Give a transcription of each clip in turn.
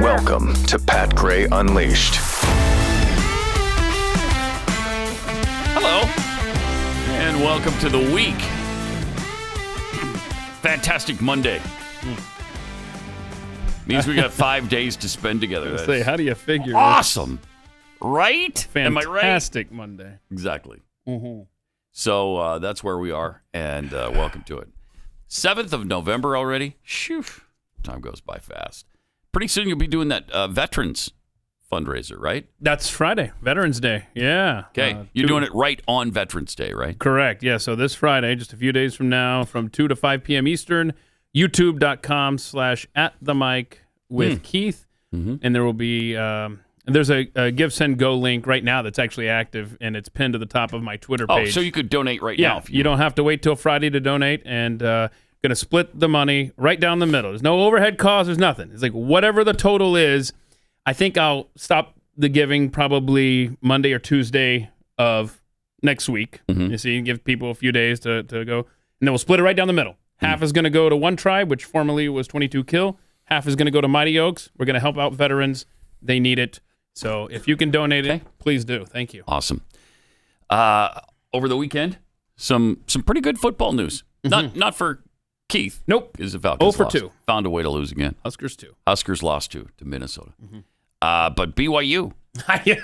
Welcome to Pat Gray Unleashed. Hello, and welcome to the week. Fantastic Monday. Means we got 5 days to spend together. Say, how do you figure? Awesome, right? Fantastic Am I right? Monday. Exactly. Mm-hmm. So that's where we are, and welcome to it. 7th of November already. Shoo, time goes by fast. Pretty soon you'll be doing that veterans fundraiser, right? That's Friday, Veterans Day. Yeah. Okay. You're doing it right on Veterans Day, right? Correct. Yeah. So this Friday, just a few days from now, from 2 to 5 p.m. Eastern, youtube.com/@themic with Keith. Mm-hmm. And there will be, there's a Give, Send, Go link right now that's actually active, and it's pinned to the top of my Twitter page. Oh, so you could donate right now. now. You don't have to wait till Friday to donate, and going to split the money right down the middle. There's no overhead costs. There's nothing. It's like whatever the total is. I think I'll stop the giving probably Monday or Tuesday of next week. Mm-hmm. You see, give people a few days to go, and then we'll split it right down the middle. Half is going to go to one tribe, which formerly was 22 Kill. Half is going to go to Mighty Oaks. We're going to help out veterans. They need it. So if you can donate it, please do. Thank you. Awesome. Over the weekend, some pretty good football news. Not for Keith. Nope. Because the Falcons 0 for 2. Found a way to lose again. Huskers 2. Huskers lost to Minnesota. But BYU. How'd you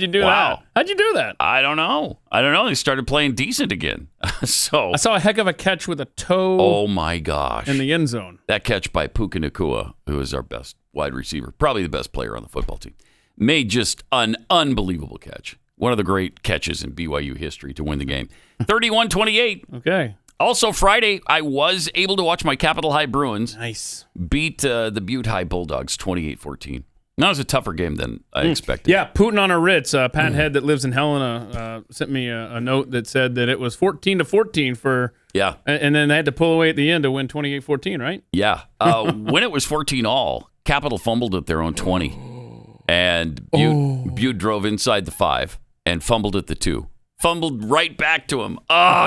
do Wow. that? How'd you do that? I don't know. They started playing decent again. So I saw a heck of a catch with a toe. Oh my gosh. In the end zone. That catch by Puka Nacua, who is our best wide receiver, probably the best player on the football team, made just an unbelievable catch. One of the great catches in BYU history to win the game. 31-28. Okay. Also Friday, I was able to watch my Capitol High Bruins Nice. beat the Butte High Bulldogs 28-14. That was a tougher game than I expected. Yeah, Putin on our Ritz. Pat Head that lives in Helena sent me a note that said that it was 14-14 for. Yeah. And then they had to pull away at the end to win 28-14, right? Yeah. When it was 14-all, Capitol fumbled at their own 20. And Butte drove inside the 5 and fumbled at the 2. Fumbled right back to him.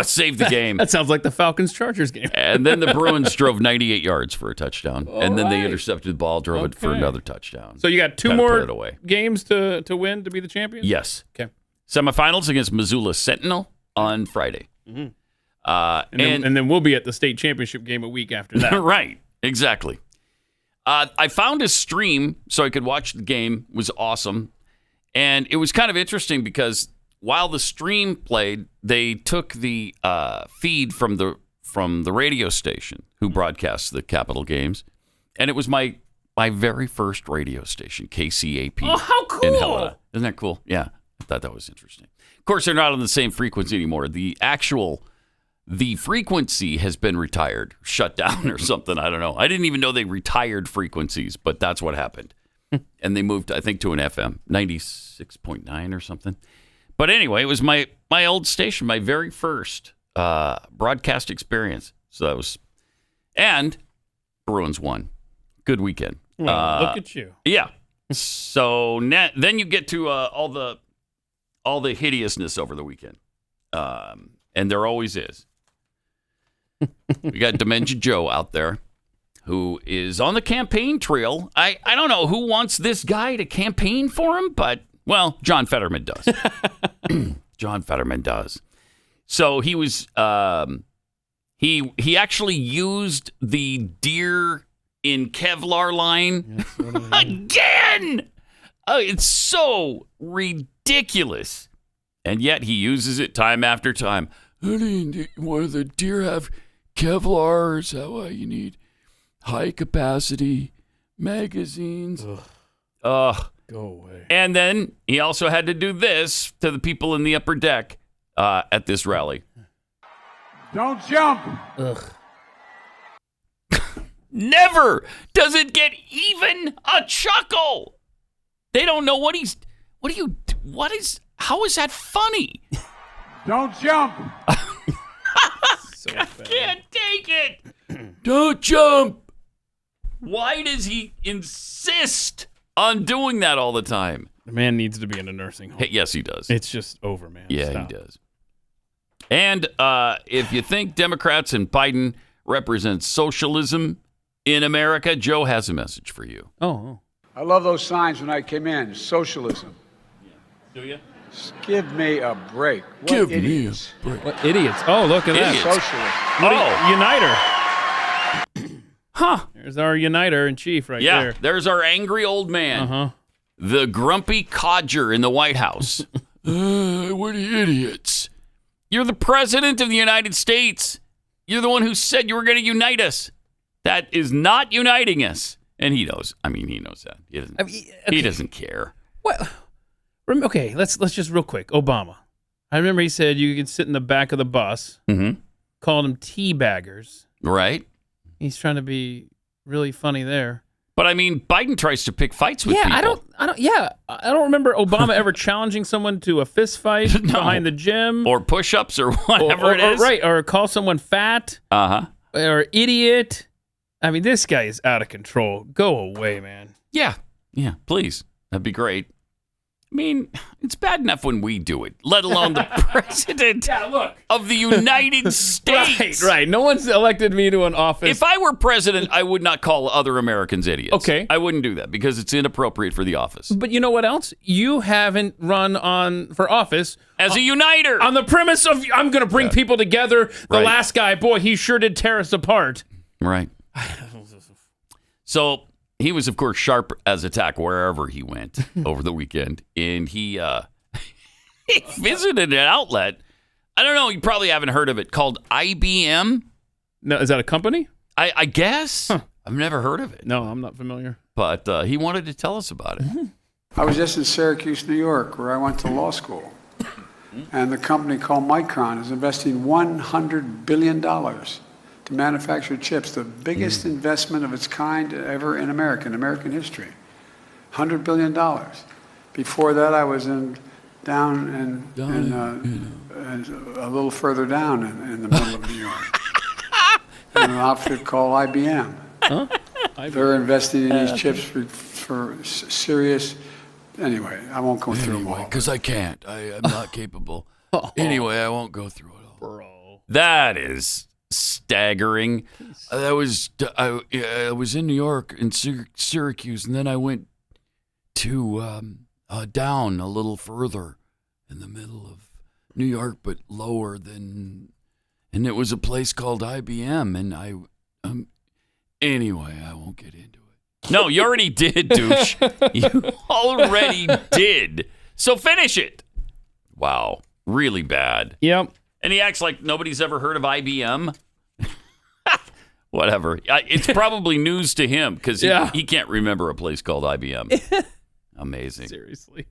Saved the game. That sounds like the Falcons-Chargers game. And then the Bruins drove 98 yards for a touchdown. And then they intercepted the ball, drove it for another touchdown. So you got two more games to win to be the champion? Yes. Okay. Semifinals against Missoula Sentinel on Friday. Mm-hmm. And then we'll be at the state championship game a week after that. Right. Exactly. I found a stream so I could watch the game. It was awesome. And it was kind of interesting because while the stream played, they took the feed from the radio station who broadcasts the Capitol games, and it was my very first radio station, KCAP. Oh, how cool! In Helena. Isn't that cool? Yeah, I thought that was interesting. Of course, they're not on the same frequency anymore. The frequency has been retired, shut down, or something. I don't know. I didn't even know they retired frequencies, but that's what happened. And they moved, I think, to an FM 96.9 or something. But anyway, it was my old station, my very first broadcast experience. So that was, and Bruins won. Good weekend. Well, look at you. Yeah. So then you get to all the hideousness over the weekend, and there always is. We got Dementia Joe out there, who is on the campaign trail. I don't know who wants this guy to campaign for him, but. Well, John Fetterman does. John Fetterman does. So he was he actually used the deer in Kevlar line again. Oh, it's so ridiculous. And yet he uses it time after time. Why the deer have Kevlar? Is that why you need high capacity magazines? Ugh. Go away. And then he also had to do this to the people in the upper deck at this rally. Don't jump. Ugh. Never does it get even a chuckle. They don't know how is that funny? Don't jump. So I can't take it. Don't jump. Why does he insist on doing that all the time? The man needs to be in a nursing home. Hey, yes, he does. It's just over, man. Yeah, Stop. he does. And if you think Democrats and Biden represent socialism in America. Joe has a message for you. Oh. I love those signs when I came in. Socialism. Do you? Give me a break. What idiots. What idiots. Oh, look at Idiots. Socialism. that. Uniter. Huh. There's our uniter in chief right Yeah, there. there's our angry old man. Uh-huh. The grumpy codger in the White House. What idiots. You're the president of the United States. You're the one who said you were going to unite us. That is not uniting us. And he knows. I mean, he knows that. He doesn't care. What? Okay, let's just real quick. Obama. I remember he said you could sit in the back of the bus. Mm-hmm. Called them teabaggers. Right. He's trying to be really funny there. But I mean, Biden tries to pick fights with people. I don't remember Obama ever challenging someone to a fist fight behind the gym. Or push-ups or whatever it is. Right, or call someone fat. Uh-huh. Or idiot. I mean, this guy is out of control. Go away, man. Yeah, please. That'd be great. I mean, it's bad enough when we do it, let alone the president of the United States. Right. No one's elected me to an office. If I were president, I would not call other Americans idiots. Okay. I wouldn't do that because it's inappropriate for the office. But you know what else? You haven't run for office as a uniter. On the premise of I'm going to bring people together. The last guy, boy, he sure did tear us apart. Right. So he was, of course, sharp as a tack wherever he went over the weekend. And he visited an outlet. I don't know. You probably haven't heard of it, called IBM. No, is that a company? I guess. Huh. I've never heard of it. No, I'm not familiar. But he wanted to tell us about it. I was just in Syracuse, New York, where I went to law school. And the company called Micron is investing $100 billion to manufacture chips, the biggest investment of its kind ever in American history. $100 billion. Before that, I was a little further down in the middle of New York, in an outfit called IBM. Huh? They're investing in these chips for serious. Anyway, I won't go through them all. Because I can't. I'm not capable. Anyway, I won't go through it all. Bro. That is staggering. I was in New York, in Syracuse, and then I went to down a little further in the middle of New York, but lower than, and it was a place called IBM, and anyway, I won't get into it. No, you already did, douche. You already did. So finish it. Wow, really bad. Yep. And he acts like nobody's ever heard of IBM. Whatever. It's probably news to him because he can't remember a place called IBM. Amazing. Seriously.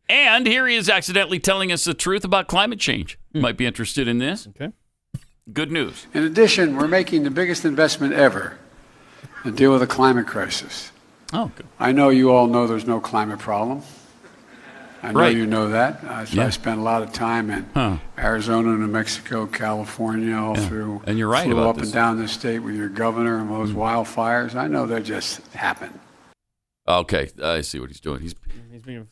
And here he is accidentally telling us the truth about climate change. You might be interested in this. Okay. Good news. In addition, we're making the biggest investment ever to deal with the climate crisis. Oh, good. I know you all know there's no climate problem. I know Right. you know that. I spent a lot of time in Arizona, New Mexico, California, all through. And you're right flew about up this. and down the state with your governor and those wildfires. I know that just happened. Okay, I see what he's doing. He's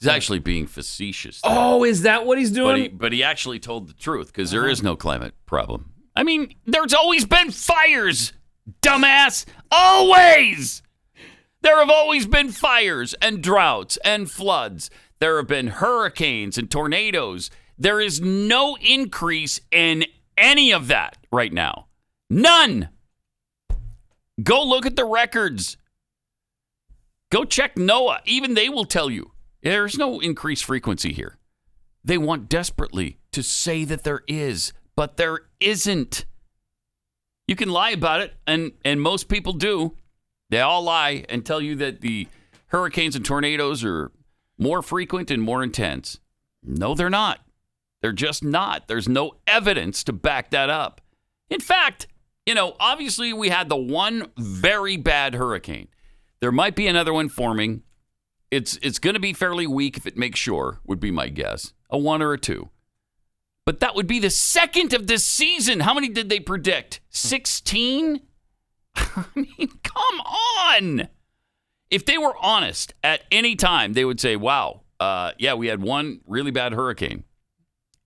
actually being facetious there. Oh, is that what he's doing? But he actually told the truth because there is no climate problem. I mean, there's always been fires, dumbass. Always. There have always been fires and droughts and floods. There have been hurricanes and tornadoes. There is no increase in any of that right now. None. Go look at the records. Go check NOAA. Even they will tell you there's no increased frequency here. They want desperately to say that there is, but there isn't. You can lie about it, and most people do. They all lie and tell you that the hurricanes and tornadoes are more frequent and more intense. No, they're not. They're just not. There's no evidence to back that up. In fact, obviously we had the one very bad hurricane. There might be another one forming. It's going to be fairly weak if it makes shore, would be my guess. A 1 or a 2. But that would be the second of this season. How many did they predict? 16? I mean, come on. If they were honest at any time, they would say, wow, we had one really bad hurricane,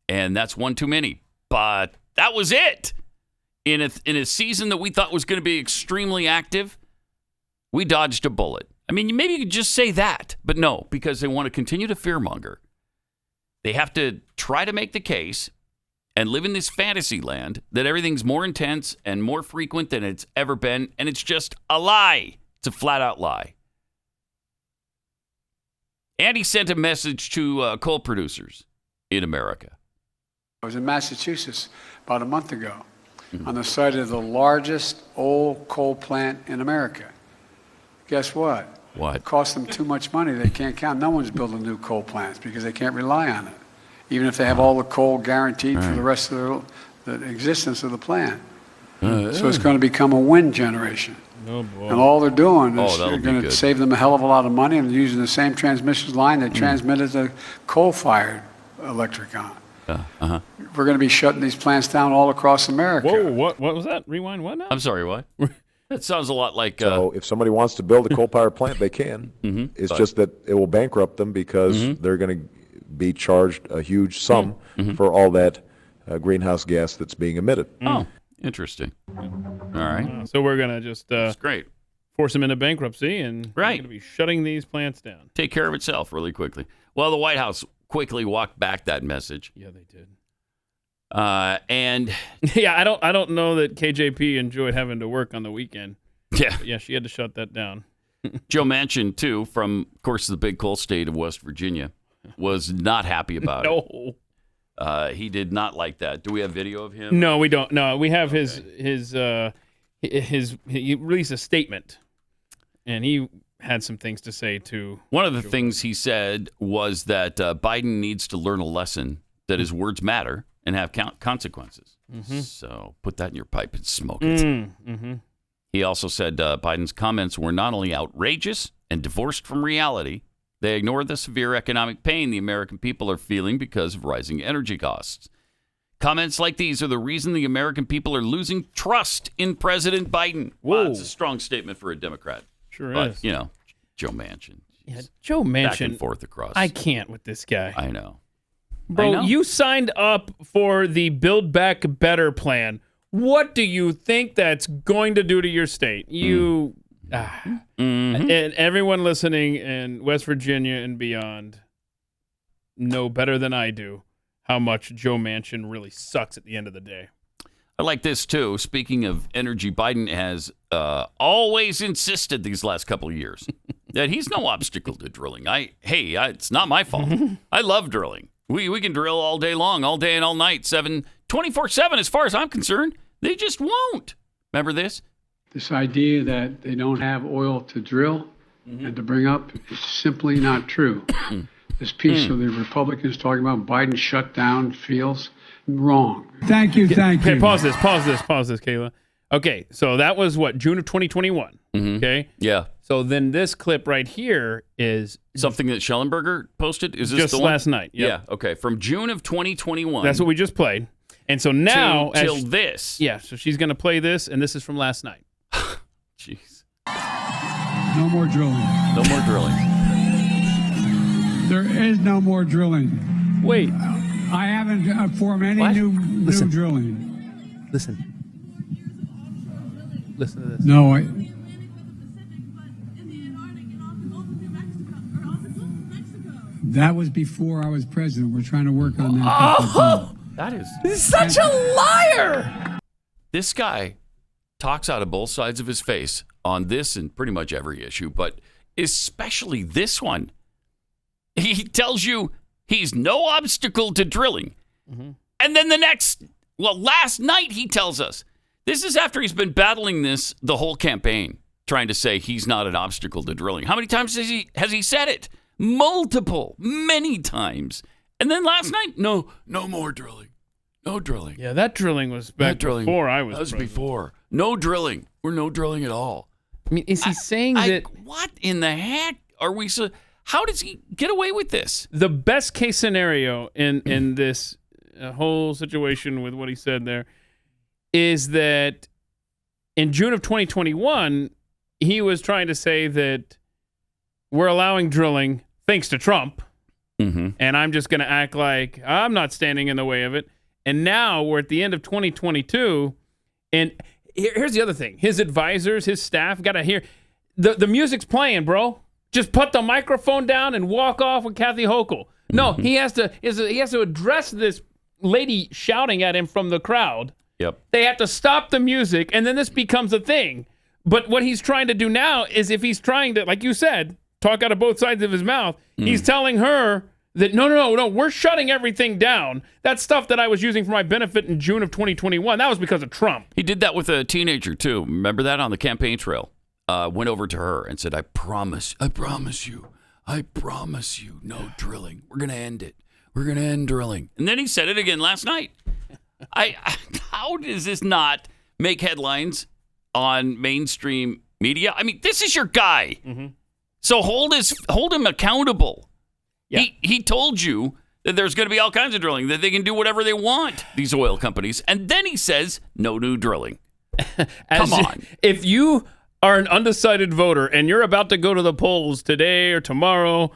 and that's one too many. But that was it. In a season that we thought was going to be extremely active, We dodged a bullet. I mean, maybe you could just say that, but no, because they want to continue to fearmonger. They have to try to make the case and live in this fantasy land that everything's more intense and more frequent than it's ever been, and it's just a lie. It's a flat-out lie. And he sent a message to coal producers in America. I was in Massachusetts about a month ago on the site of the largest old coal plant in America. Guess what? What? It costs them too much money. They can't count. No one's building new coal plants because they can't rely on it, even if they have all the coal guaranteed for the rest of the existence of the plant. So it's going to become a wind generation. Oh, boy. And all they're doing is that'll they're be going to good. save them a hell of a lot of money and using the same transmission line they transmitted the coal-fired electric on. We're going to be shutting these plants down all across America. Whoa, what was that? Rewind, what now? I'm sorry, what? That sounds a lot like... So if somebody wants to build a coal-powered plant, they can. It's just that it will bankrupt them because they're going to be charged a huge sum for all that greenhouse gas that's being emitted. Oh, interesting. All right. So we're going to just That's great. force them into bankruptcy, and we're Right. going to be shutting these plants down. Take care of itself really quickly. Well, the White House quickly walked back that message. Yeah, they did. And Yeah, I don't know that KJP enjoyed having to work on the weekend. yeah, But yeah, she had to shut that down. Joe Manchin, too, from, of course, the big coal state of West Virginia, was not happy about it. No. He did not like that. Do we have video of him? No, we don't. No, we have his he released a statement, and he had some things to say too. One of the things he said was that Biden needs to learn a lesson that his words matter and have consequences. So put that in your pipe and smoke it. He also said Biden's comments were not only outrageous and divorced from reality, they ignore the severe economic pain the American people are feeling because of rising energy costs. Comments like these are the reason the American people are losing trust in President Biden. Wow, Whoa. it's a strong statement for a Democrat. Sure But, is. you know, Joe Manchin. Yeah, Joe Manchin. Back and forth across. I can't with this guy. I know. Bro, I know. you signed up for the Build Back Better plan. What do you think that's going to do to your state? You and everyone listening in West Virginia and beyond know better than I do how much Joe Manchin really sucks at the end of the day. I like this, too. Speaking of energy, Biden has always insisted these last couple of years that he's no obstacle to drilling. It's not my fault. I love drilling. We can drill all day long, all day and all night, 24/7 as far as I'm concerned. They just won't. Remember this? This idea that they don't have oil to drill and to bring up is simply not true. This piece of the Republicans talking about Biden shut down fields, wrong. Thank you. Okay, pause this, Kayla. Okay, so that was what, June of 2021. Okay? Yeah. So then this clip right here is Something that Schellenberger posted? Is this just the one? last night. Yep. Yeah, okay. From June of 2021. That's what we just played. And so now, till this. Yeah, so she's going to play this, and this is from last night. Jeez. No more drilling. No more drilling. There is no more drilling. Wait, I haven't formed any What? new Listen. drilling. listen. Listen to this. No, that was before I was president. We're trying to work on that. That is. He's such a liar! This guy talks out of both sides of his face on this and pretty much every issue, but especially this one. He tells you he's no obstacle to drilling. And then last night he tells us, this is after he's been battling this the whole campaign, trying to say he's not an obstacle to drilling. How many times has he said it? Multiple, many times. And then last night, no more drilling. No drilling. Yeah, that drilling was back before I was That was president. before. No drilling. We're no drilling at all. I mean, is he saying that What in the heck are we so... How does he get away with this? the best case scenario in this whole situation with what he said there is that in June of 2021, he was trying to say that we're allowing drilling thanks to Trump, and I'm just going to act like I'm not standing in the way of it. And now we're at the end of 2022, and here's the other thing. His advisors, his staff, got to hear, the music's playing, bro. Just put the microphone down and walk off with Kathy Hochul. No, he has to address this lady shouting at him from the crowd. Yep. They have to stop the music, and then this becomes a thing. But what he's trying to do now is, if he's trying to, like you said, talk out of both sides of his mouth, he's telling her that, no, we're shutting everything down. That stuff that I was using for my benefit in June of 2021, that was because of Trump. He did that with a teenager, too. Remember that on the campaign trail? Went over to her and said, I promise you, no drilling. We're going to end it. We're going to end drilling. And then he said it again last night. How does this not make headlines on mainstream media? I mean, this is your guy. So hold him accountable. Yeah. He told you that there's going to be all kinds of drilling, that they can do whatever they want, these oil companies. And then he says, no new drilling. Come on. If you are an undecided voter and you're about to go to the polls today or tomorrow,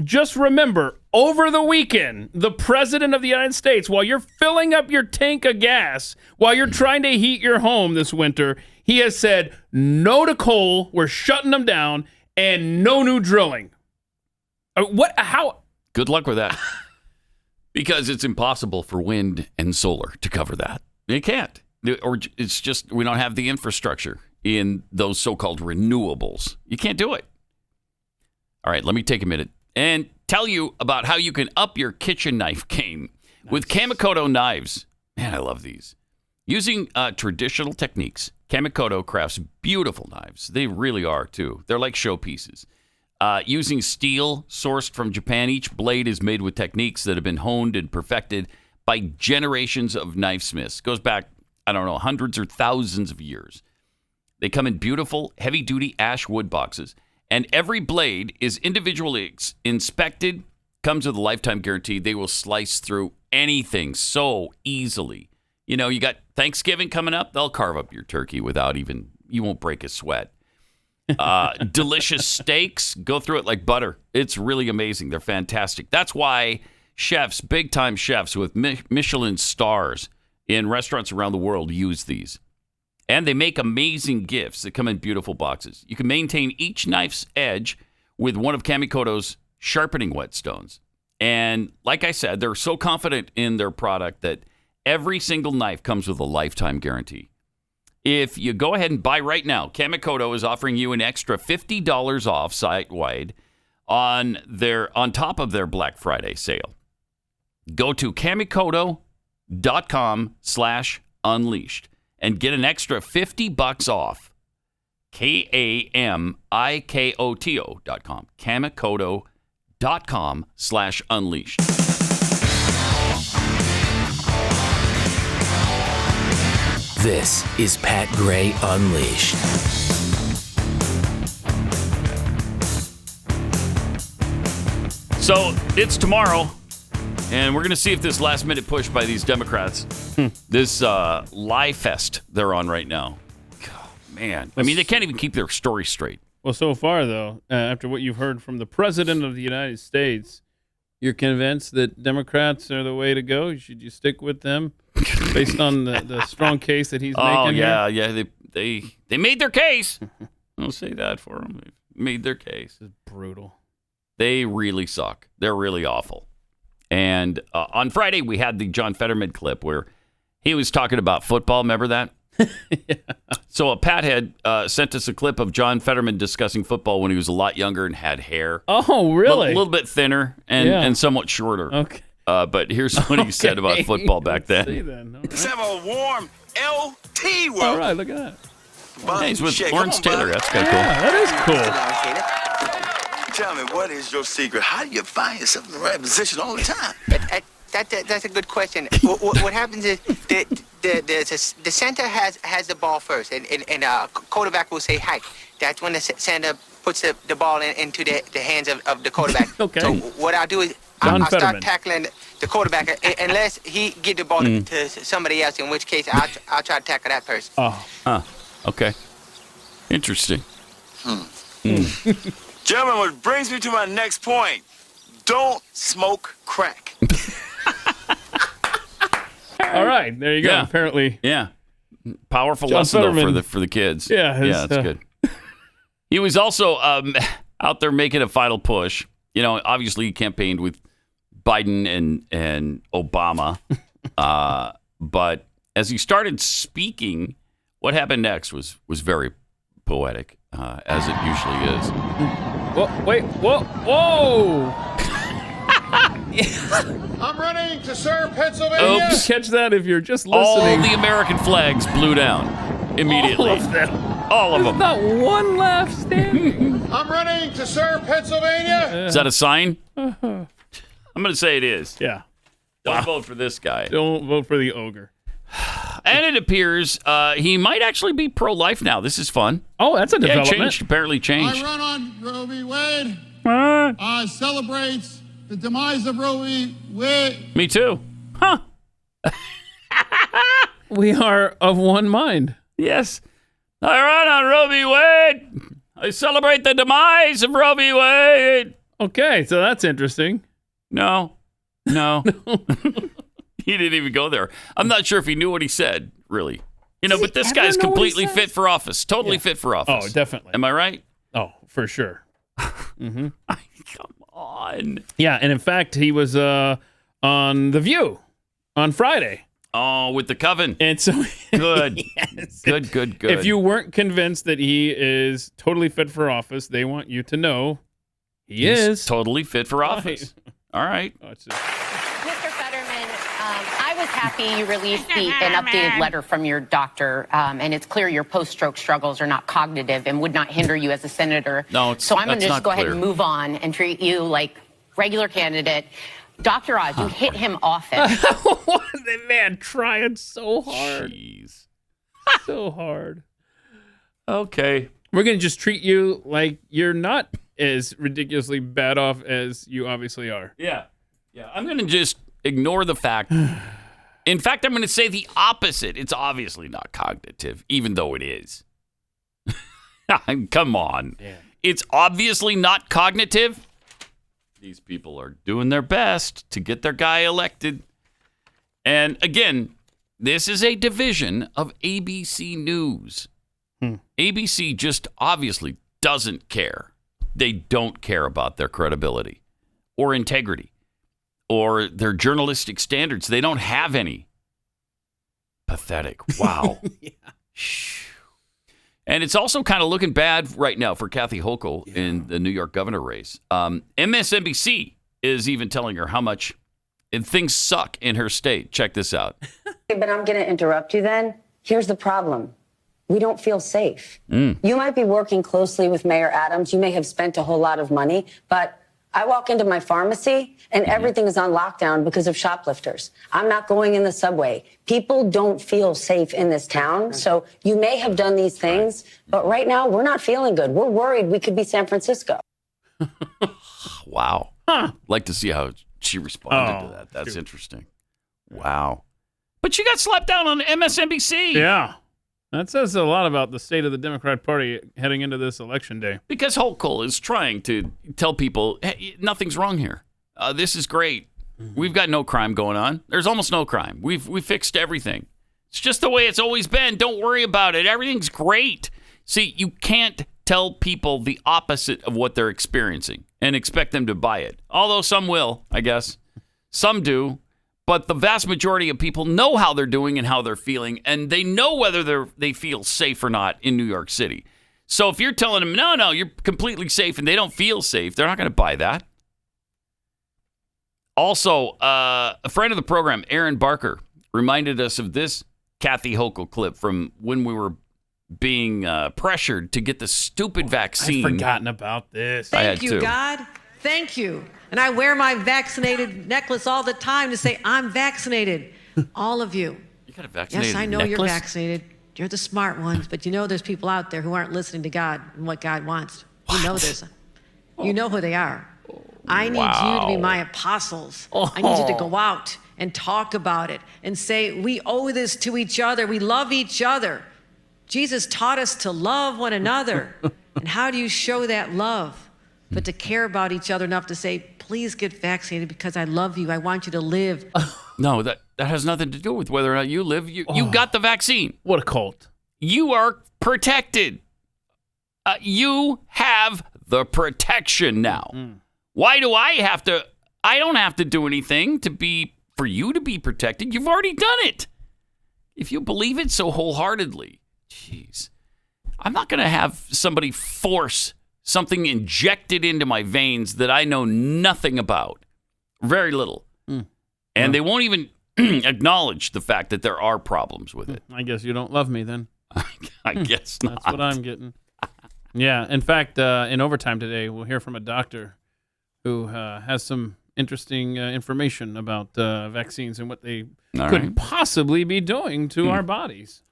just remember, over the weekend, the president of the United States, while you're filling up your tank of gas, while you're trying to heat your home this winter, he has said no to coal, we're shutting them down, and no new drilling. How? Good luck with that. Because it's impossible for wind and solar to cover that. They can't. Or it's just, we don't have the infrastructure in those so-called renewables. You can't do it. All right, let me take a minute and tell you about how you can up your kitchen knife game with Kamikoto knives. Man, I love these. Using traditional techniques, Kamikoto crafts beautiful knives. They really are, too. They're like showpieces. Using steel sourced from Japan, each blade is made with techniques that have been honed and perfected by generations of knifesmiths. Goes back, I don't know, hundreds or thousands of years. They come in beautiful, heavy-duty ash wood boxes, and every blade is individually inspected, comes with a lifetime guarantee. They will slice through anything so easily. You know, you got Thanksgiving coming up, they'll carve up your turkey without even, you won't break a sweat. Delicious steaks, go through it like butter. It's really amazing. They're fantastic. That's why chefs, big-time chefs with Michelin stars in restaurants around the world use these. And they make amazing gifts that come in beautiful boxes. You can maintain each knife's edge with one of Kamikoto's sharpening whetstones. And like I said, they're so confident in their product that every single knife comes with a lifetime guarantee. If you go ahead and buy right now, Kamikoto is offering you an extra $50 off site-wide on top of their Black Friday sale. Go to kamikoto.com/unleashed and get an extra $50 off. KAMIKOTO.com. Kamikoto.com/unleashed. This is Pat Gray Unleashed. So it's tomorrow, and we're going to see if this last-minute push by these Democrats, this lie fest they're on right now. God, man. I mean, they can't even keep their story straight. Well, so far, though, after what you've heard from the President of the United States, you're convinced that Democrats are the way to go? Should you stick with them based on the strong case that he's making? Oh, yeah, here? yeah. They made their case. I'll say that for them. They made their case. This is brutal. They really suck. They're really awful. And on Friday, we had the John Fetterman clip where he was talking about football. Remember that? Yeah. So Pat had sent us a clip of John Fetterman discussing football when he was a lot younger and had hair. Oh, really? A little bit thinner and somewhat shorter. Okay. But here's what he said about football back then. Let's have a warm LT world. All right, look at that. Yeah, he's with Lawrence Taylor. That's kind of Yeah, that is cool. Tell me, what is your secret? How do you find yourself in the right position all the time? That's a good question. What happens is the center has the ball first, and quarterback will say hike. That's when the center puts the ball into the hands of the quarterback. Okay. So what I'll do is I'll start tackling the quarterback unless he get the ball to somebody else, in which case I'll try to tackle that person. Oh. Okay. Interesting. Gentlemen, what brings me to my next point. Don't smoke crack. All right, there you go. Yeah. Apparently. Yeah. Powerful John lesson though, Fetterman. for the kids. Yeah, Yeah, that's good. He was also out there making a final push. You know, obviously he campaigned with Biden and Obama. But as he started speaking, what happened next was very poetic, as it usually is. Whoa, wait, whoa! I'm running to serve Pennsylvania. Oops. Catch that if you're just All listening. the American flags blew down immediately. All of them. All of There's them. not one left standing. I'm running to serve Pennsylvania. Is that a sign? I'm going to say it is. Yeah. Don't vote for this guy. Don't vote for the ogre. And it appears he might actually be pro-life now. This is fun. Oh, that's a Yeah, development. apparently changed. I run on Roe v. Wade. Celebrates the demise of Roe v. Wade. Me too. Huh. We are of one mind. Yes. I run on Roe v. Wade. I celebrate the demise of Roe v. Wade. Okay, so that's interesting. No. He didn't even go there. I'm not sure if he knew what he said, really. You know, but this guy's completely fit for office. Totally fit for office. Oh, definitely. Am I right? Oh, for sure. Mm-hmm. Come on. Yeah, and in fact, he was on The View on Friday. Oh, with the coven. And so Good. Yes. Good. If you weren't convinced that he is totally fit for office, they want you to know He's is totally fit for office. All right. Oh, it's just- Mr. Fetterman, I was happy you released an updated letter from your doctor, and it's clear your post-stroke struggles are not cognitive and would not hinder you as a senator. No, so I'm going to that's just not go ahead clear. and move on and treat you like regular candidate. Dr. Oz, you hit him often. The man trying so hard. Jeez. So hard. Okay. We're going to just treat you like you're not as ridiculously bad off as you obviously are. Yeah. I'm going to just ignore the fact. In fact, I'm going to say the opposite. It's obviously not cognitive, even though it is. Come on. Yeah. It's obviously not cognitive. These people are doing their best to get their guy elected. And again, this is a division of ABC News. ABC just obviously doesn't care. They don't care about their credibility or integrity or their journalistic standards. They don't have any. Pathetic. Wow. Shh. And it's also kind of looking bad right now for Kathy Hochul in the New York governor race. MSNBC is even telling her how much things suck in her state. Check this out. But I'm going to interrupt you then. Here's the problem. We don't feel safe. You might be working closely with Mayor Adams. You may have spent a whole lot of money, but I walk into my pharmacy and everything is on lockdown because of shoplifters. I'm not going in the subway. People don't feel safe in this town. So you may have done these things, but right now we're not feeling good. We're worried we could be San Francisco. Wow. Like to see how she responded to that. That's interesting. Wow. But she got slapped down on MSNBC. Yeah. That says a lot about the state of the Democrat Party heading into this election day. Because Hochul is trying to tell people, hey, nothing's wrong here. This is great. We've got no crime going on. There's almost no crime. We fixed everything. It's just the way it's always been. Don't worry about it. Everything's great. See, you can't tell people the opposite of what they're experiencing and expect them to buy it. Although some will, I guess. Some do. But the vast majority of people know how they're doing and how they're feeling, and they know whether they feel safe or not in New York City. So if you're telling them, no, you're completely safe, and they don't feel safe, they're not going to buy that. Also, a friend of the program, Aaron Barker, reminded us of this Kathy Hochul clip from when we were being pressured to get the stupid vaccine. I'd forgotten about this. Thank you, God. Thank you. And I wear my vaccinated necklace all the time to say I'm vaccinated. All of you. You got a vaccinated Yes, I know necklace? you're vaccinated. You're the smart ones, but you know there's people out there who aren't listening to God and what God wants. You know this. You know who they are. I need you to be my apostles. I need you to go out and talk about it and say, we owe this to each other. We love each other. Jesus taught us to love one another. And how do you show that love? But to care about each other enough to say, please get vaccinated because I love you. I want you to live. No, that has nothing to do with whether or not you live. You got the vaccine. What a cult. You are protected. You have the protection now. Why do I have to? I don't have to do anything for you to be protected. You've already done it. If you believe it so wholeheartedly, jeez, I'm not going to have somebody force something injected into my veins that I know nothing about, very little, and they won't even acknowledge the fact that there are problems with it. I guess you don't love me then. I guess not. That's what I'm getting. Yeah. In fact, in overtime today, we'll hear from a doctor who has some interesting information about vaccines and what they could possibly be doing to our bodies.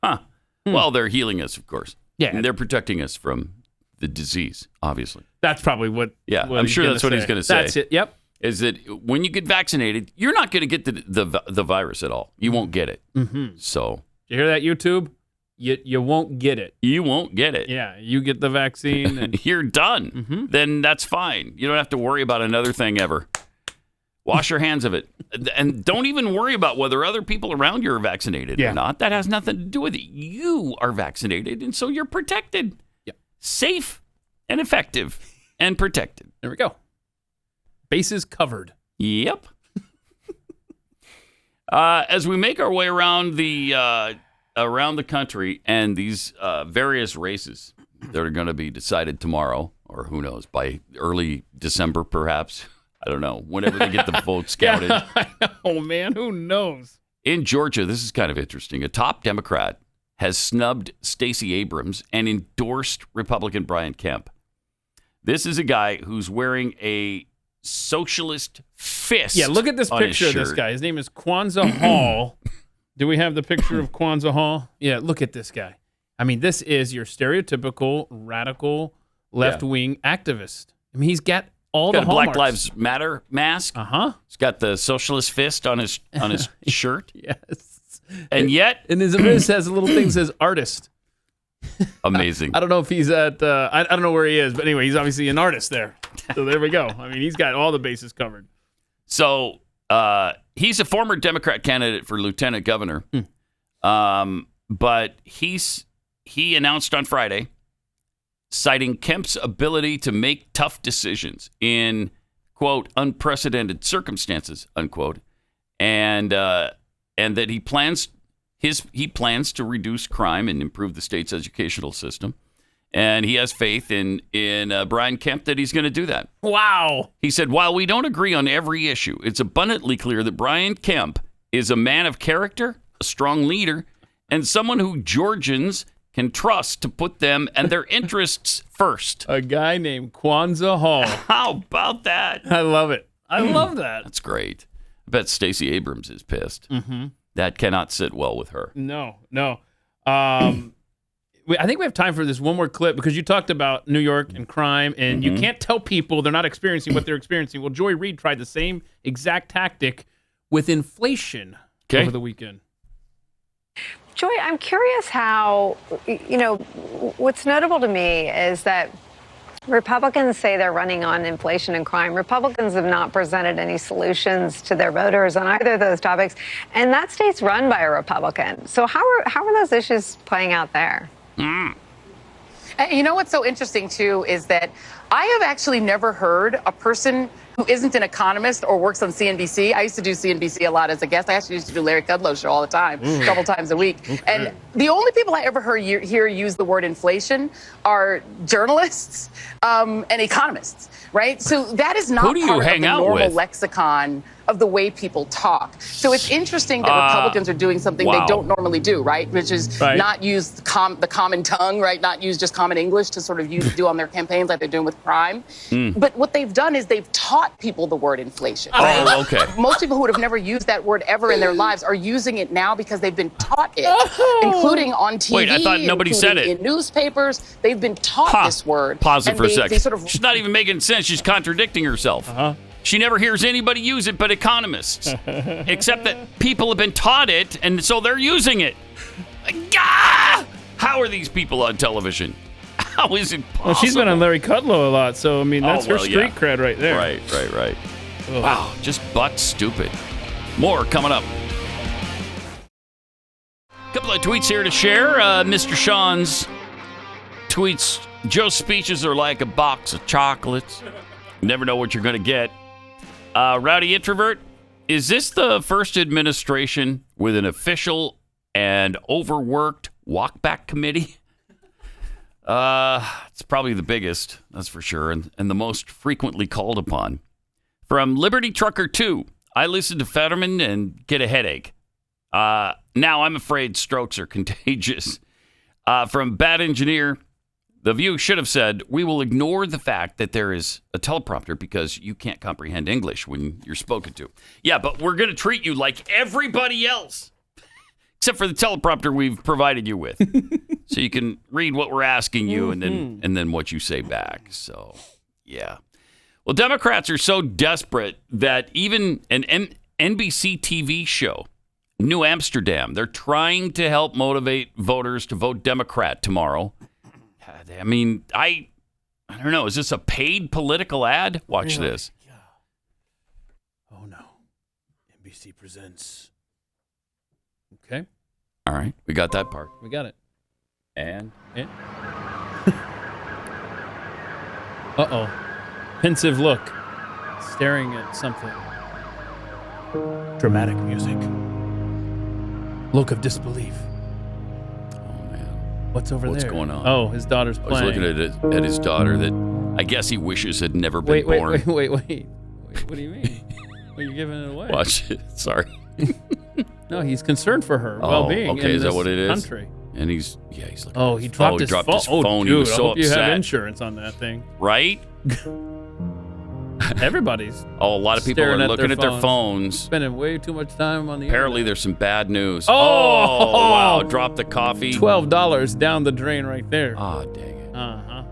Well, they're healing us, of course. Yeah. And they're protecting us from the disease, obviously. That's probably what. Yeah, what I'm he's sure gonna that's what say. he's going to say. That's it. Yep. Is that when you get vaccinated, you're not going to get the virus at all. You won't get it. Mm-hmm. So. You hear that, YouTube? You won't get it. You won't get it. Yeah, you get the vaccine. And you're done. Then that's fine. You don't have to worry about another thing ever. Wash your hands of it. And don't even worry about whether other people around you are vaccinated or not. That has nothing to do with it. You are vaccinated, and so you're protected. Yeah. Safe and effective and protected. There we go. Bases covered. Yep. As we make our way around the country and these various races that are going to be decided tomorrow, or who knows, by early December perhaps. I don't know. Whenever they get the votes counted. Yeah, I know, man. Who knows? In Georgia, this is kind of interesting. A top Democrat has snubbed Stacey Abrams and endorsed Republican Brian Kemp. This is a guy who's wearing a socialist fist. Yeah, look at this picture of this guy. His name is Kwanzaa Hall. Do we have the picture of Kwanzaa Hall? Yeah, look at this guy. I mean, this is your stereotypical radical left-wing activist. I mean, he's got all the hallmarks. Black Lives Matter mask. He's got the socialist fist on his shirt. Yes. And yet, and his wrist has a little thing that says artist. Amazing. I don't know if he's at. I don't know where he is, but anyway, he's obviously an artist there. So there we go. I mean, he's got all the bases covered. So he's a former Democrat candidate for lieutenant governor, but he announced on Friday, citing Kemp's ability to make tough decisions in, quote, unprecedented circumstances, unquote, and that he plans to reduce crime and improve the state's educational system. And he has faith in Brian Kemp that he's going to do that. Wow. He said, while we don't agree on every issue, it's abundantly clear that Brian Kemp is a man of character, a strong leader, and someone who Georgians can trust to put them and their interests first. A guy named Kwanzaa Hall. How about that? I love it. I love that. That's great. I bet Stacey Abrams is pissed. Mm-hmm. That cannot sit well with her. No. I think we have time for this one more clip because you talked about New York and crime, and you can't tell people they're not experiencing what they're experiencing. Well, Joy Reid tried the same exact tactic with inflation over the weekend. Joy, I'm curious how, what's notable to me is that Republicans say they're running on inflation and crime. Republicans have not presented any solutions to their voters on either of those topics, and that state's run by a Republican. So how are those issues playing out there? You know what's so interesting, too, is that I have actually never heard a person who isn't an economist or works on CNBC. I used to do CNBC a lot as a guest. I actually used to do Larry Kudlow's show all the time, a couple times a week. Okay. And the only people I ever heard here use the word inflation are journalists and economists, right? So that is not part of the normal lexicon of the way people talk. So it's interesting that Republicans are doing something they don't normally do, right? Which is not use the common tongue, right? Not use just common English to sort of do on their campaigns like they're doing with crime. But what they've done is they've taught people the word inflation. Right? Oh, okay. Most people who would have never used that word ever in their lives are using it now because they've been taught it, including on TV. Wait, I thought nobody said it. In newspapers, they've been taught this word. Pause it for a second. Sort of... She's not even making sense. She's contradicting herself. She never hears anybody use it but economists, except that people have been taught it, and so they're using it. How are these people on television? How is it possible? Well, she's been on Larry Kudlow a lot, so, I mean, that's her street cred right there. Right. Ugh. Wow, just butt stupid. More coming up. A couple of tweets here to share. Mr. Sean's tweets Joe's speeches are like a box of chocolates. You never know what you're going to get. Rowdy Introvert, is this the first administration with an official and overworked walkback committee? It's probably the biggest, that's for sure, and the most frequently called upon. From Liberty Trucker 2, I listen to Fetterman and get a headache. Now I'm afraid strokes are contagious. From Bad Engineer, The View should have said, we will ignore the fact that there is a teleprompter because you can't comprehend English when you're spoken to. Yeah, but we're going to treat you like everybody else, except for the teleprompter we've provided you with. So you can read what we're asking you and then what you say back. So, yeah. Well, Democrats are so desperate that even an NBC TV show, New Amsterdam, they're trying to help motivate voters to vote Democrat tomorrow. I mean, I don't know. Is this a paid political ad? Watch this. Yeah. Oh, no. NBC presents. Okay. All right. We got that part. We got it. And? Uh-oh. Pensive look. Staring at something. Dramatic music. Look of disbelief. What's over there? What's going on? Oh, his daughter's I was playing. looking at his daughter that I guess he wishes had never been born. Wait. What do you mean? Well, you're giving it away. Watch it. Sorry. No, he's concerned for her well-being. Okay, in is this that what it is? Country. And he's looking. Oh, he dropped his phone. His phone. Oh, dude, He was so I hope you upset. have insurance on that thing. Right? Everybody's. Oh, a lot of people are staring looking at their phones. Spending way too much time on the Apparently, internet. there's some bad news. Oh! Wow! Drop the coffee. $12 down the drain right there. Oh, dang it. Uh-huh.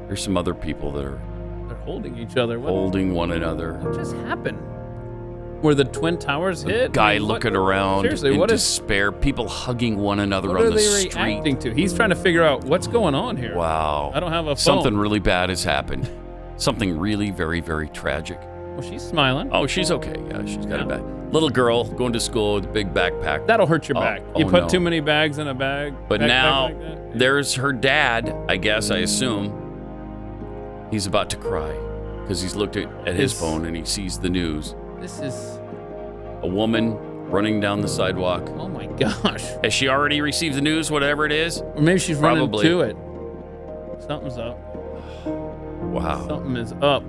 There's some other people that are They're holding each other. holding one another. What just happened? Where the Twin Towers hit? Guy I mean, looking around seriously, in what is despair. People hugging one another what on are the they street. reacting to? He's trying to figure out what's going on here. Wow. I don't have a phone. Something really bad has happened. Something really very, very tragic. Well, she's smiling. Oh, she's okay. Yeah, she's got a bag. Little girl going to school with a big backpack. That'll hurt your back. You put no. too many bags in a bag. But backpack now like that. there's her dad, I guess, I assume. He's about to cry because he's looked at his phone and he sees the news. This is. A woman running down the sidewalk. Oh my gosh. Has she already received the news, whatever it is? Or maybe she's Probably. running to it. Something's up. Wow. Something is up.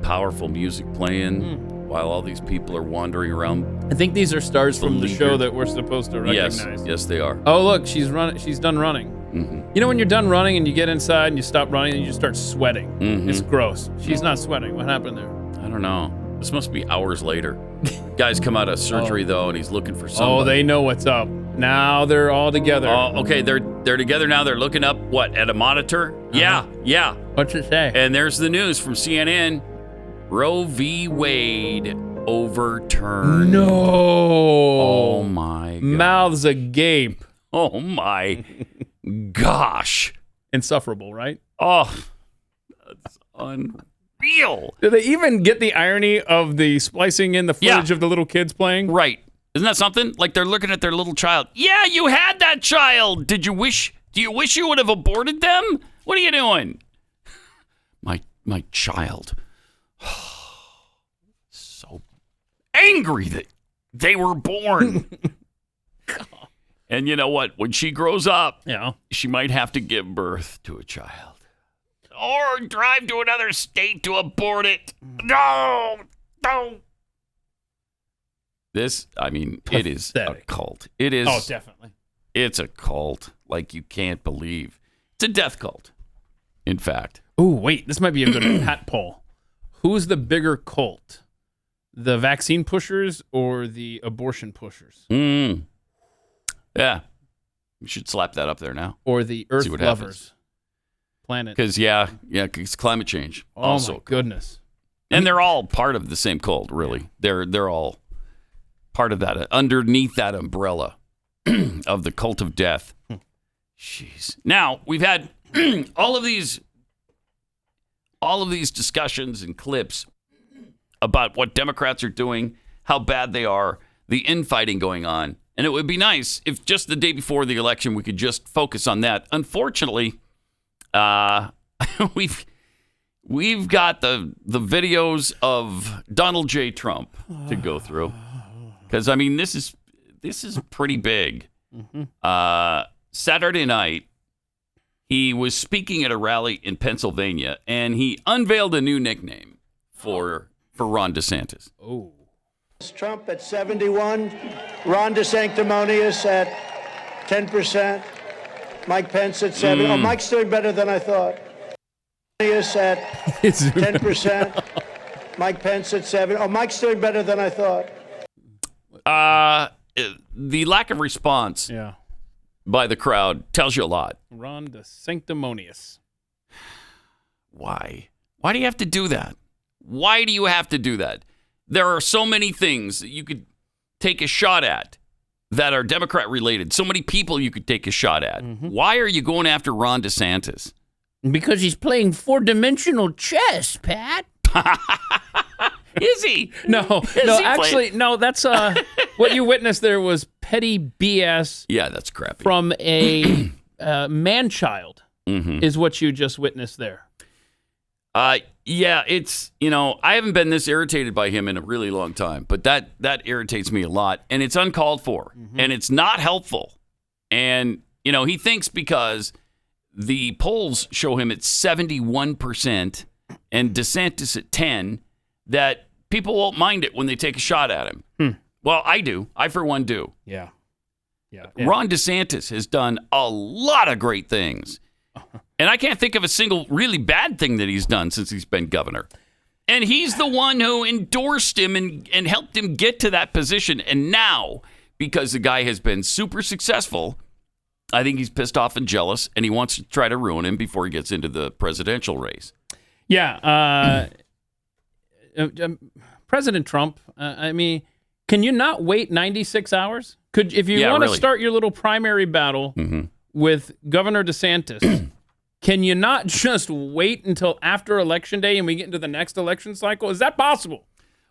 Powerful music playing while all these people are wandering around. I think these are stars from the show Beleaguered. that we're supposed to recognize. Yes, they are. Oh, look, she's done running. Mm-hmm. You know when you're done running and you get inside and you stop running and you just start sweating? Mhm. It's gross. She's not sweating. What happened there? I don't know. This must be hours later. Guy's come out of surgery though, and he's looking for somebody. Oh, they know what's up. Now they're all together. Oh, okay, they're together now. They're looking up what at a monitor. Yeah. What's it say? And there's the news from CNN: Roe v. Wade overturned. No. Oh my God. Mouths agape. Oh my gosh. Insufferable, right? Oh, that's unreal. Do they even get the irony of the splicing in the footage of the little kids playing? Right. Isn't that something? Like they're looking at their little child. Yeah, you had that child. Do you wish you would have aborted them? What are you doing? My child. So angry that they were born. And you know what? When she grows up, she might have to give birth to a child. Or drive to another state to abort it. No. This, I mean, it is a cult. It is. Oh, definitely. It's a cult like you can't believe. It's a death cult, in fact. Oh, wait. This might be a good pat poll. Who's the bigger cult? The vaccine pushers or the abortion pushers? Yeah. We should slap that up there now. Or the earth See what lovers? happens. Planet. Because, because climate change. Oh, also my goodness. And they're all part of the same cult, really. They're all part of that, underneath that umbrella of the cult of death. Jeez. Now, we've had all of these discussions and clips about what Democrats are doing, how bad they are, the infighting going on. And it would be nice if just the day before the election we could just focus on that. Unfortunately, We've got the videos of Donald J. Trump to go through, because I mean this is pretty big. Saturday night, he was speaking at a rally in Pennsylvania, and he unveiled a new nickname for Ron DeSantis. Oh, Trump at 71, Ron DeSanctimonious at 10%, Mike Pence at 7. Oh, Mike's doing better than I thought. At 10%, Mike Pence at 7. Oh, Mike's doing better than I thought. The lack of response by the crowd tells you a lot. Ron DeSanctimonious. Why? Why do you have to do that? Why do you have to do that? There are so many things that you could take a shot at that are Democrat related. So many people you could take a shot at. Why are you going after Ron DeSantis? Because he's playing four-dimensional chess, Pat. Is he? No, actually, no. That's what you witnessed there was petty BS. Yeah, that's crappy. From a man-child is what you just witnessed there. Yeah, it's, I haven't been this irritated by him in a really long time, but that irritates me a lot, and it's uncalled for, and it's not helpful. And, he thinks because the polls show him at 71% and DeSantis at 10%, that people won't mind it when they take a shot at him. Well, I do. I, for one, do. Yeah. Ron DeSantis has done a lot of great things. And I can't think of a single really bad thing that he's done since he's been governor. And he's the one who endorsed him and helped him get to that position. And now, because the guy has been super successful, I think he's pissed off and jealous, and he wants to try to ruin him before he gets into the presidential race. Yeah. President Trump, I mean, can you not wait 96 hours? If you want to start your little primary battle with Governor DeSantis, can you not just wait until after Election Day and we get into the next election cycle? Is that possible?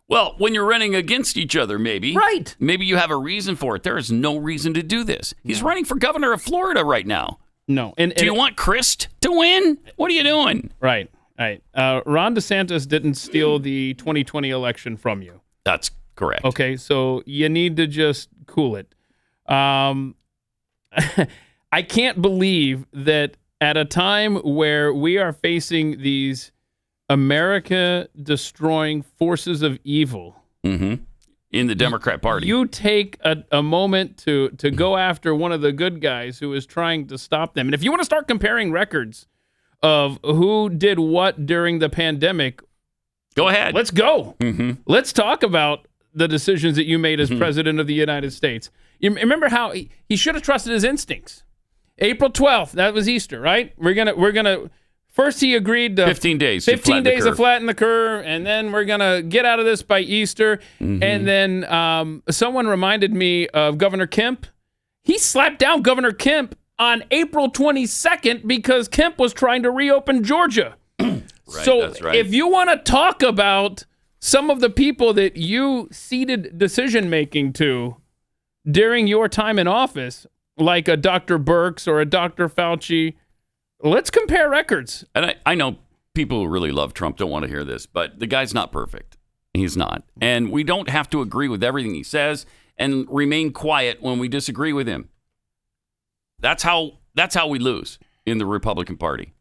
Well, when you're running against each other, maybe. Right. Maybe you have a reason for it. There is no reason to do this. He's running for governor of Florida right now. No. Do you want Christ to win? What are you doing? Right. Ron DeSantis didn't steal the 2020 election from you. That's correct. Okay, so you need to just cool it. I can't believe that at a time where we are facing these America-destroying forces of evil in the Democrat Party, you take a moment to go after one of the good guys who is trying to stop them. And if you want to start comparing records of who did what during the pandemic, go ahead. Let's go. Let's talk about the decisions that you made as president of the United States. You remember how he should have trusted his instincts. April 12th, that was Easter, right? We're gonna first he agreed to 15 days. 15 days to flatten the curve, and then we're gonna get out of this by Easter. And then someone reminded me of Governor Kemp. He slapped down Governor Kemp on April 22nd because Kemp was trying to reopen Georgia. That's right. If you want to talk about some of the people that you ceded decision-making to during your time in office, like a Dr. Birx or a Dr. Fauci, let's compare records. And I know people who really love Trump don't want to hear this, but the guy's not perfect. He's not. And we don't have to agree with everything he says and remain quiet when we disagree with him. That's how we lose in the Republican Party.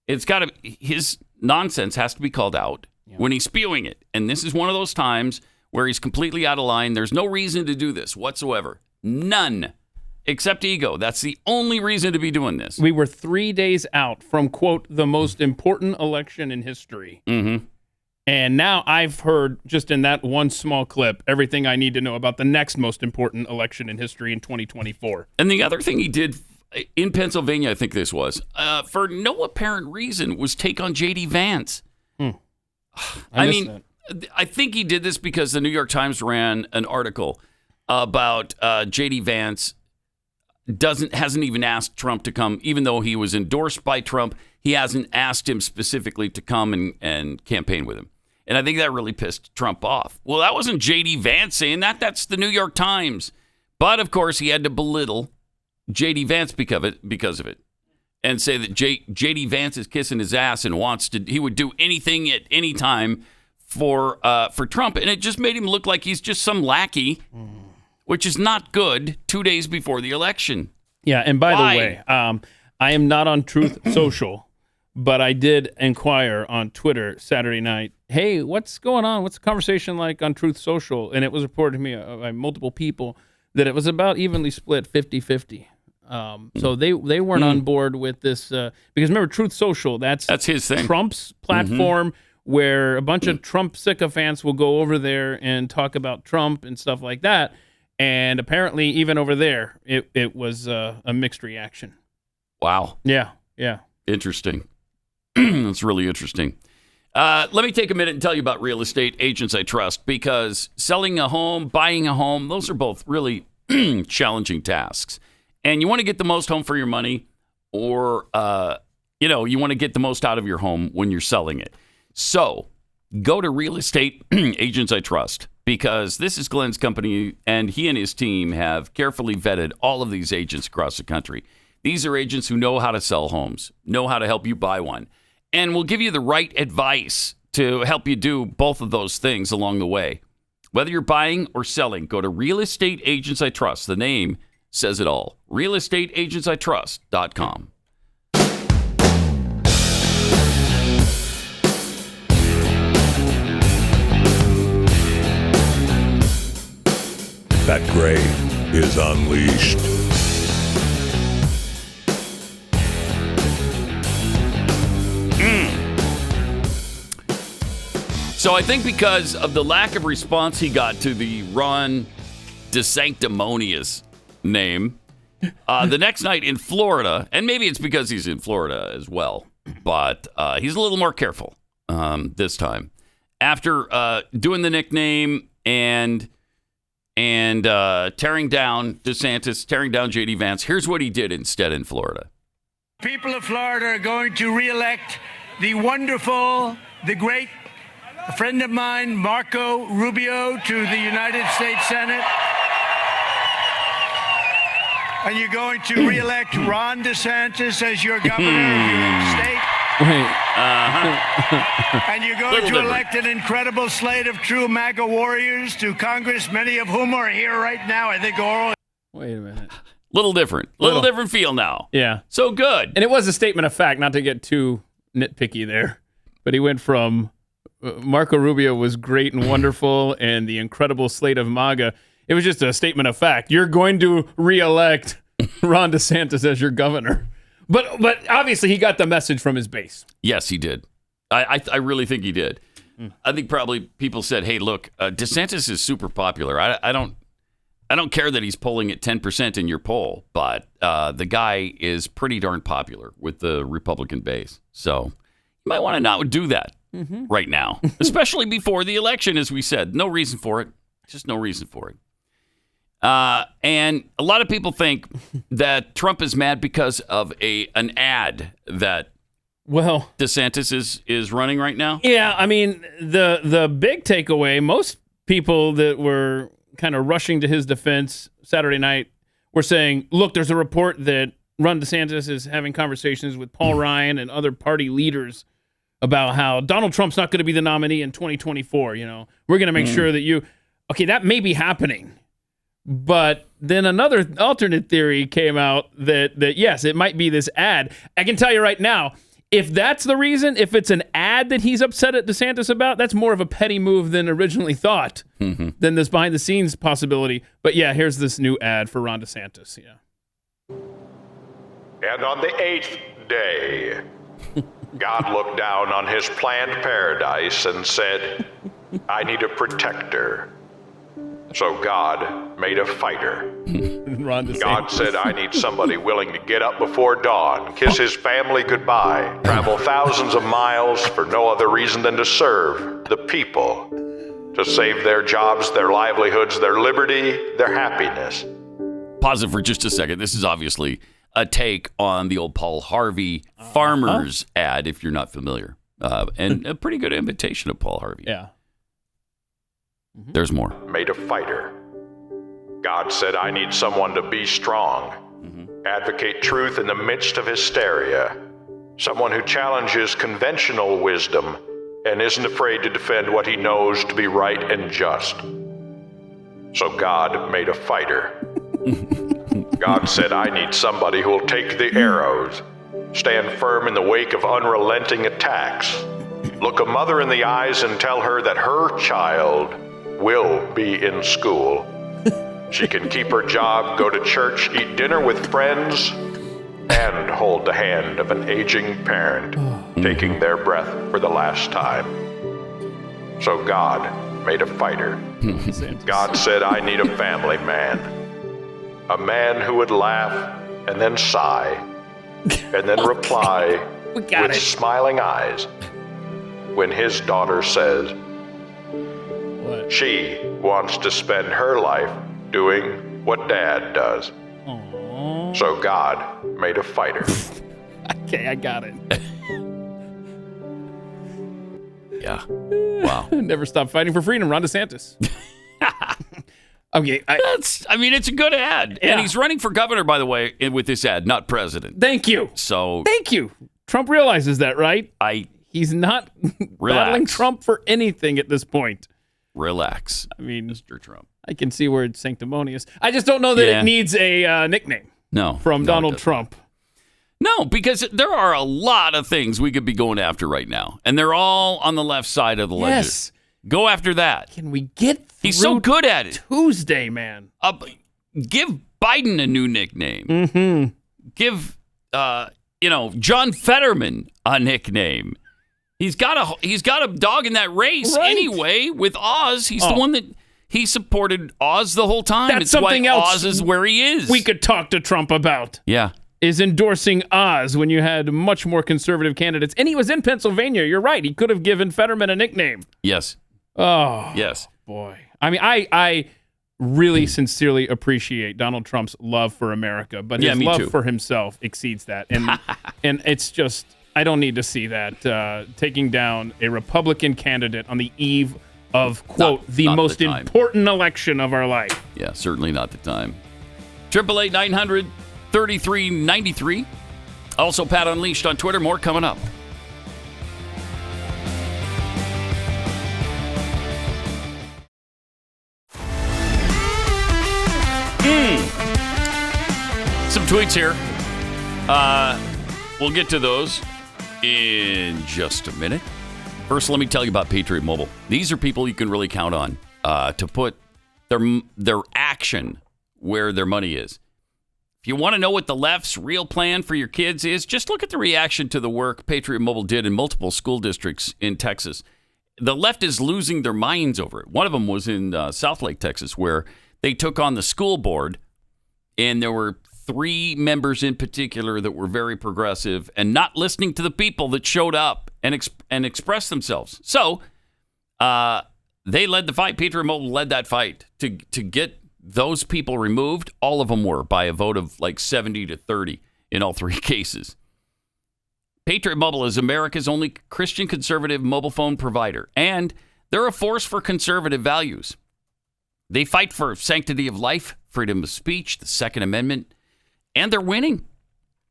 His nonsense has to be called out when he's spewing it. And this is one of those times where he's completely out of line. There's no reason to do this whatsoever. None. Except ego. That's the only reason to be doing this. We were 3 days out from, quote, the most important election in history. And now I've heard, just in that one small clip, everything I need to know about the next most important election in history in 2024. And the other thing he did in Pennsylvania, I think this was, for no apparent reason, was take on J.D. Vance. I think he did this because the New York Times ran an article about J.D. Vance hasn't even asked Trump to come, even though he was endorsed by Trump. He hasn't asked him specifically to come and campaign with him. And I think that really pissed Trump off. Well, that wasn't J.D. Vance saying that. That's the New York Times. But, of course, he had to belittle J.D. Vance because of it. and say that J.D. Vance is kissing his ass and he would do anything at any time for Trump. And it just made him look like he's just some lackey, which is not good 2 days before the election. Yeah, and by the way, I am not on Truth Social, but I did inquire on Twitter Saturday night, hey, what's going on? What's the conversation like on Truth Social? And it was reported to me by multiple people that it was about evenly split 50-50. So they weren't on board with this because remember, Truth Social, that's his thing. Trump's platform where a bunch of Trump sycophants will go over there and talk about Trump and stuff like that. And apparently, even over there, it was a mixed reaction. Wow. Yeah. Interesting. That's really interesting. Let me take a minute and tell you about Real Estate Agents I Trust, because selling a home, buying a home, those are both really challenging tasks. And you want to get the most home for your money, or, you want to get the most out of your home when you're selling it. So go to Real Estate Agents I Trust, because this is Glenn's company, and he and his team have carefully vetted all of these agents across the country. These are agents who know how to sell homes, know how to help you buy one, and will give you the right advice to help you do both of those things along the way. Whether you're buying or selling, go to Real Estate Agents I Trust. The name says it all. realestateagentsitrust.com. Pat Gray is unleashed. So I think because of the lack of response he got to the Ron DeSanctimonious name, the next night in Florida, and maybe it's because he's in Florida as well, but he's a little more careful this time. After doing the nickname and tearing down DeSantis, tearing down J.D. Vance, here's what he did instead in Florida. People of Florida are going to reelect the wonderful, the great friend of mine, Marco Rubio, to the United States Senate. And you're going to reelect Ron DeSantis as your governor of your state. And you're going to elect an incredible slate of true MAGA warriors to Congress, many of whom are here right now. I think oral. Wait a minute. Little different feel now. Yeah. So good. And it was a statement of fact, not to get too nitpicky there, but he went from Marco Rubio was great and wonderful and the incredible slate of MAGA. It was just a statement of fact. You're going to reelect Ron DeSantis as your governor. But obviously he got the message from his base. Yes, he did. I really think he did. I think probably people said, hey, look, DeSantis is super popular. I don't care that he's polling at 10% in your poll, but the guy is pretty darn popular with the Republican base. So you might want to not do that right now, especially before the election, as we said. No reason for it. Just no reason for it. And a lot of people think that Trump is mad because of an ad that DeSantis is running right now. Yeah, I mean, the big takeaway, most people that were kind of rushing to his defense Saturday night were saying, look, there's a report that Ron DeSantis is having conversations with Paul Ryan and other party leaders about how Donald Trump's not going to be the nominee in 2024. We're going to make sure that okay, that may be happening. But then another alternate theory came out that yes, it might be this ad. I can tell you right now, if that's the reason, if it's an ad that he's upset at DeSantis about, that's more of a petty move than originally thought, than this behind-the-scenes possibility. But yeah, here's this new ad for Ron DeSantis. Yeah. And on the 8th day, God looked down on his planned paradise and said, I need a protector. So God made a fighter. God said, I need somebody willing to get up before dawn, kiss his family goodbye, travel thousands of miles for no other reason than to serve the people, to save their jobs, their livelihoods, their liberty, their happiness. Pause it for just a second. This is obviously a take on the old Paul Harvey Farmers ad, if you're not familiar. And a pretty good imitation of Paul Harvey. Yeah. There's more. Made a fighter. God said, I need someone to be strong advocate truth in the midst of hysteria, someone who challenges conventional wisdom and isn't afraid to defend what he knows to be right and just. So God made a fighter. God said, I need somebody who will take the arrows, stand firm in the wake of unrelenting attacks, look a mother in the eyes and tell her that her child will be in school. She can keep her job, go to church, eat dinner with friends, and hold the hand of an aging parent taking their breath for the last time. So God made a fighter. God said, I need a family man. A man who would laugh and then sigh and then reply with smiling eyes when his daughter says she wants to spend her life doing what Dad does. Aww. So God made a fighter. Okay, I got it. Yeah. Wow. Never stop fighting for freedom, Ron DeSantis. Okay. It's a good ad. Yeah. And he's running for governor, by the way, with this ad, not president. Thank you. So. Thank you. Trump realizes that, right? He's not battling Trump for anything at this point. Relax. I mean, Mr. Trump. I can see where it's sanctimonious. I just don't know that it needs a nickname. No. From Donald Trump. No, because there are a lot of things we could be going after right now, and they're all on the left side of the ledger. Yes. Go after that. Can we get through He's so good at it. Tuesday, man. Give Biden a new nickname. Mm-hmm. Give John Fetterman a nickname. He's got a dog in that race anyway with Oz. He's the one that he supported Oz the whole time. That's it's something why else Oz is where he is. We could talk to Trump about. Yeah. Is endorsing Oz when you had much more conservative candidates. And he was in Pennsylvania. You're right. He could have given Fetterman a nickname. Yes. Oh. Yes. Boy. I mean, I really sincerely appreciate Donald Trump's love for America, but his love for himself exceeds that. And and it's just, I don't need to see that taking down a Republican candidate on the eve of, quote, the most important election of our life. Yeah, certainly not the time. 888-900-3393. Also, Pat Unleashed on Twitter. More coming up. Some tweets here. We'll get to those in just a minute. First, let me tell you about Patriot Mobile. These are people you can really count on to put their action where their money is. If you want to know what the left's real plan for your kids is, just look at the reaction to the work Patriot Mobile did in multiple school districts in Texas. The left is losing their minds over it. One of them was in Southlake, Texas, where they took on the school board, and there were 3 members in particular that were very progressive and not listening to the people that showed up and expressed themselves. So they led the fight. Patriot Mobile led that fight to get those people removed. All of them were by a vote of like 70-30 in all 3 cases. Patriot Mobile is America's only Christian conservative mobile phone provider, and they're a force for conservative values. They fight for sanctity of life, freedom of speech, the Second Amendment, and they're winning.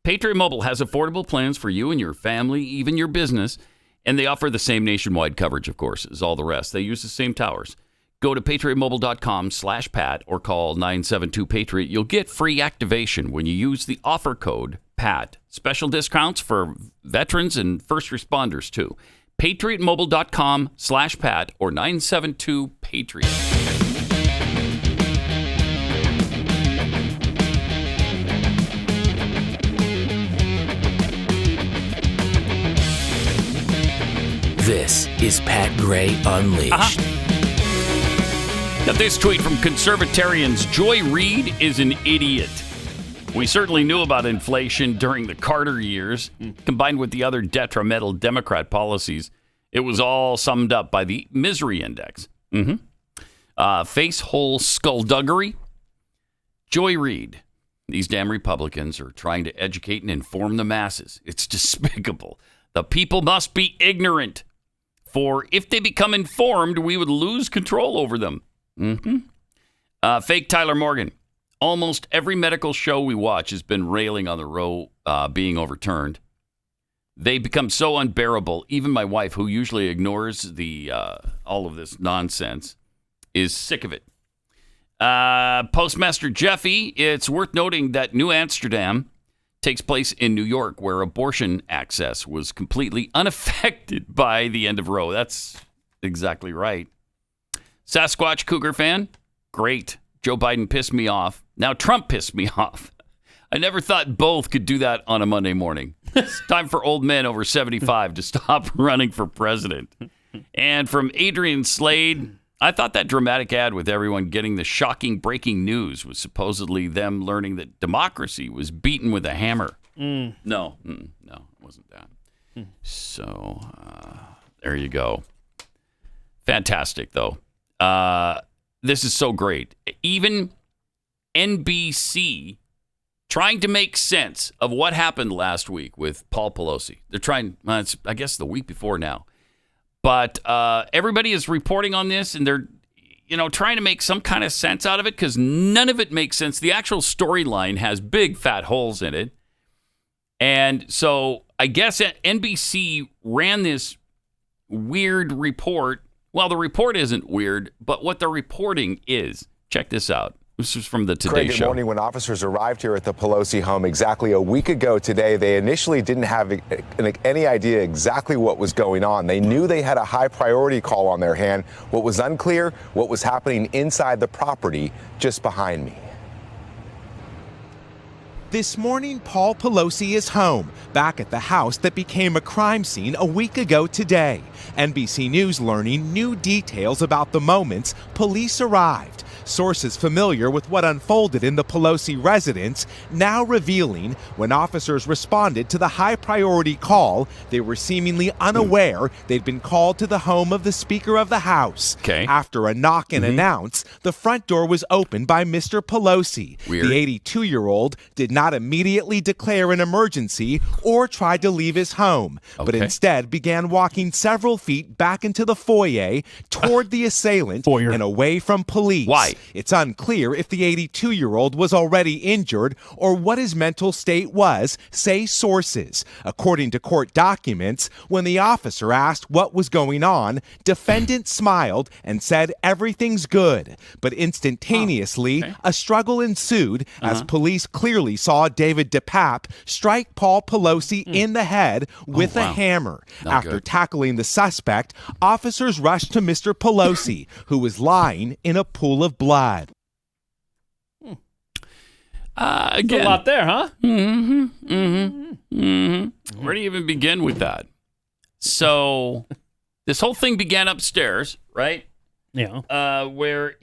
Patriot Mobile has affordable plans for you and your family, even your business, and they offer the same nationwide coverage, of course, as all the rest. They use the same towers. Go to patriotmobile.com/Pat or call 972-PATRIOT. You'll get free activation when you use the offer code PAT. Special discounts for veterans and first responders, too. patriotmobile.com/Pat or 972-PATRIOT. This is Pat Gray Unleashed. Got this tweet from conservatarians. Joy Reid is an idiot. We certainly knew about inflation during the Carter years, combined with the other detrimental Democrat policies. It was all summed up by the misery index. Face-hole skullduggery. Joy Reid. These damn Republicans are trying to educate and inform the masses. It's despicable. The people must be ignorant. For if they become informed, we would lose control over them. Fake Tyler Morgan. Almost every medical show we watch has been railing on the Roe being overturned. They become so unbearable. Even my wife, who usually ignores the all of this nonsense, is sick of it. Postmaster Jeffy, it's worth noting that New Amsterdam takes place in New York, where abortion access was completely unaffected by the end of Roe. That's exactly right. Sasquatch Cougar fan, great. Joe Biden pissed me off. Now Trump pissed me off. I never thought both could do that on a Monday morning. It's time for old men over 75 to stop running for president. And from Adrian Slade, I thought that dramatic ad with everyone getting the shocking breaking news was supposedly them learning that democracy was beaten with a hammer. No, it wasn't that. So there you go. Fantastic, though. This is so great. Even NBC trying to make sense of what happened last week with Paul Pelosi. They're trying, it's, I guess, the week before now. But everybody is reporting on this, and they're, trying to make some kind of sense out of it because none of it makes sense. The actual storyline has big fat holes in it. And so I guess NBC ran this weird report. Well, the report isn't weird, but what they're reporting is. Check this out. This is from the Today Good Show. morning. When officers arrived here at the Pelosi home exactly a week ago today, they initially didn't have any idea exactly what was going on. They knew they had a high priority call on their hand. What was unclear, what was happening inside the property just behind me. This morning, Paul Pelosi is home, back at the house that became a crime scene a week ago today. NBC News learning new details about the moments police arrived. Sources familiar with what unfolded in the Pelosi residence now revealing when officers responded to the high priority call, they were seemingly unaware they'd been called to the home of the Speaker of the House. Okay. After a knock and announce, the front door was opened by Mr. Pelosi. Weird. The 82-year-old did not immediately declare an emergency or try to leave his home, but instead began walking several feet back into the foyer toward the assailant and away from police. Why? It's unclear if the 82-year-old was already injured or what his mental state was, say sources. According to court documents, when the officer asked what was going on, defendant smiled and said everything's good. But instantaneously, a struggle ensued as police clearly saw David DePape strike Paul Pelosi in the head with a hammer. After tackling the suspect, officers rushed to Mr. Pelosi, who was lying in a pool of blood. Again, a lot there, huh? Where do you even begin with that? So, this whole thing began upstairs, right? Yeah. Where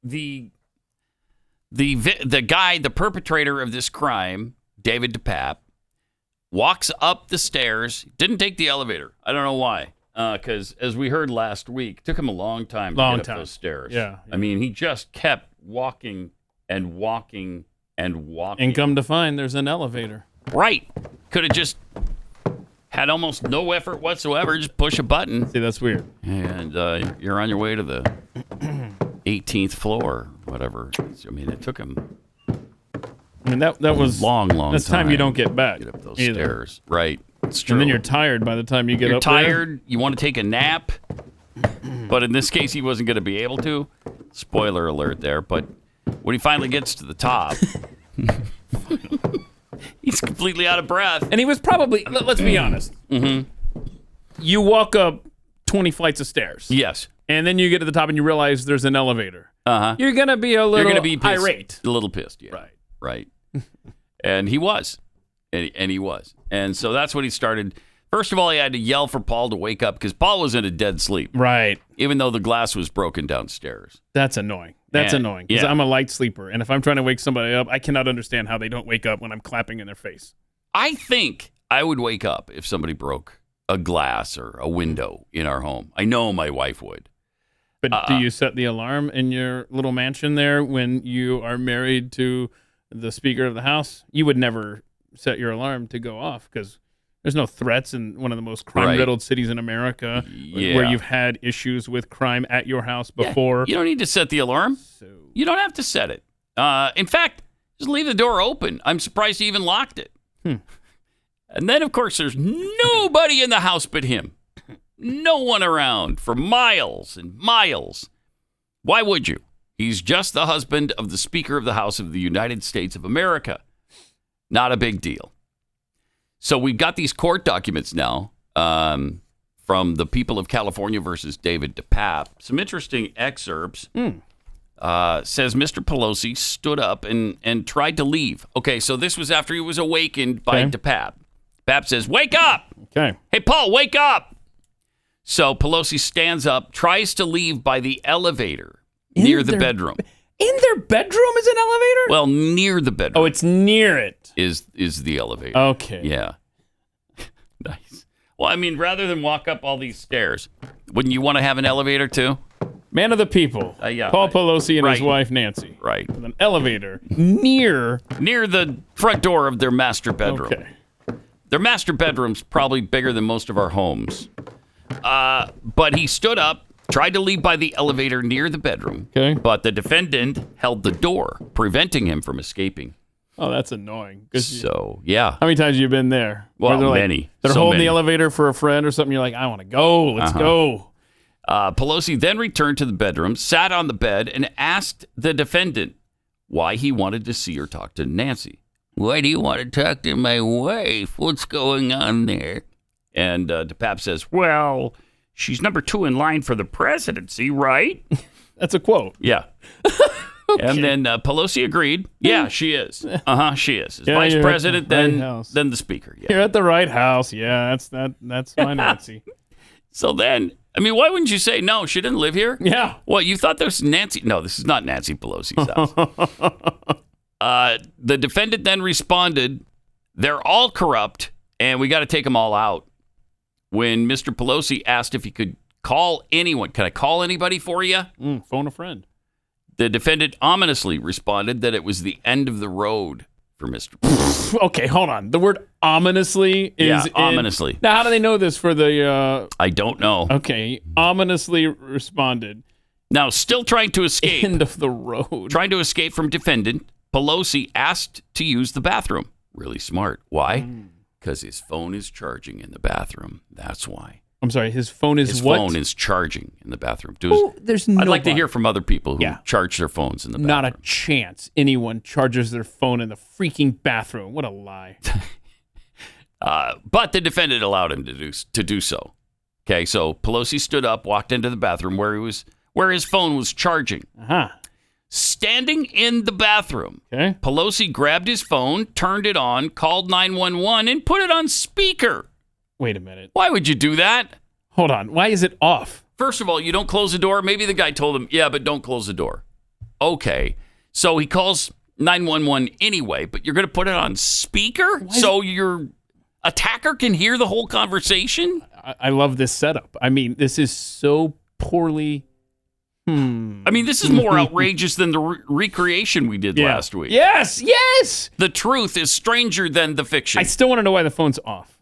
the guy, the perpetrator of this crime, David DePape, walks up the stairs. Didn't take the elevator. I don't know why. Because as we heard last week, it took him a long time to get up those stairs. Yeah. I mean, he just kept walking and walking and walking. And come to find, there's an elevator. Right. Could have just had almost no effort whatsoever. Just push a button. See, that's weird. And you're on your way to the 18th floor, whatever. I mean, it took him. I mean, that was long that's time you don't get back. Get up those either. stairs. Right. It's true. And then you're tired by the time you get You're up tired. You want to take a nap. But in this case, he wasn't going to be able to. Spoiler alert there. But when he finally gets to the top, he's completely out of breath. And he was probably, let's be honest. You walk up 20 flights of stairs. Yes. And then you get to the top and you realize there's an elevator. You're going to be a little irate. A little pissed, yeah. Right. And he was. And he was. And so that's what he started. First of all, he had to yell for Paul to wake up because Paul was in a dead sleep. Right. Even though the glass was broken downstairs. That's annoying. That's annoying because I'm a light sleeper. And if I'm trying to wake somebody up, I cannot understand how they don't wake up when I'm clapping in their face. I think I would wake up if somebody broke a glass or a window in our home. I know my wife would. But do you set the alarm in your little mansion there when you are married to the Speaker of the House? You would never set your alarm to go off because there's no threats in one of the most crime-riddled cities in America where you've had issues with crime at your house before. You don't need to set the alarm. You don't have to set it. In fact, just leave the door open. I'm surprised he even locked it. And then, of course, there's nobody in the house but him. No one around for miles and miles. Why would you? He's just the husband of the Speaker of the House of the United States of America. Not a big deal. So we've got these court documents now from the people of California versus David DePape. Some interesting excerpts. Says Mr. Pelosi stood up and tried to leave. Okay, so this was after he was awakened by DePape. DePape says, "Wake up!" Okay. "Hey, Paul, wake up!" So Pelosi stands up, tries to leave by the elevator near the bedroom. In their bedroom is an elevator? Well, near the bedroom. Oh, it's near it. Is the elevator. Okay. Yeah. Nice. Well, I mean, rather than walk up all these stairs, wouldn't you want to have an elevator too? Man of the people. Yeah. Paul Pelosi and his wife, Nancy. Right. With an elevator near the front door of their master bedroom. Okay. Their master bedroom's probably bigger than most of our homes. But he stood up, tried to leave by the elevator near the bedroom. Okay. But the defendant held the door, preventing him from escaping. Oh, that's annoying. So, yeah. How many times have you been there? Well, Where many. They're So holding many. the elevator for a friend or something. You're like, I want to go. Let's go. Pelosi then returned to the bedroom, sat on the bed, and asked the defendant why he wanted to see or talk to Nancy. "Why do you want to talk to my wife? What's going on there?" And DePape says, "Well, she's number 2 in line for the presidency, right?" That's a quote. Yeah. And then Pelosi agreed. Yeah, she is. She is. As Yeah, vice you're at president, the right then house. the speaker. Yeah. You're at the right house. Yeah, that's my Nancy. So then, I mean, why wouldn't you say, no, she didn't live here? Yeah. What, you thought this was Nancy? No, this is not Nancy Pelosi's house. The defendant then responded, "They're all corrupt, and we got to take them all out." When Mr. Pelosi asked if he could call anyone, "Can I call anybody for you?" Phone a friend. The defendant ominously responded that it was the end of the road for Mr. Pelosi. Okay, hold on. The word ominously is ominously. Now, how do they know this for the... I don't know. Okay, ominously responded. Now, still trying to escape. End of the road. Trying to escape from defendant, Pelosi asked to use the bathroom. Really smart. Why? Because his phone is charging in the bathroom. That's why. I'm sorry, his phone is His what? phone is charging in the bathroom. There's I'd like to hear from other people who Yeah. charge their phones in the bathroom. Not a chance anyone charges their phone in the freaking bathroom. What a lie. But the defendant allowed him to do so. Okay, so Pelosi stood up, walked into the bathroom where his phone was charging. Standing in the bathroom, Pelosi grabbed his phone, turned it on, called 911, and put it on speaker. Wait a minute. Why would you do that? Hold on. Why is it off? First of all, you don't close the door. Maybe the guy told him, yeah, but don't close the door. Okay. So he calls 911 anyway, but you're going to put it on speaker so your attacker can hear the whole conversation? I love this setup. I mean, this is so poorly... I mean, this is more outrageous than the recreation we did last week. Yes, yes! The truth is stranger than the fiction. I still want to know why the phone's off.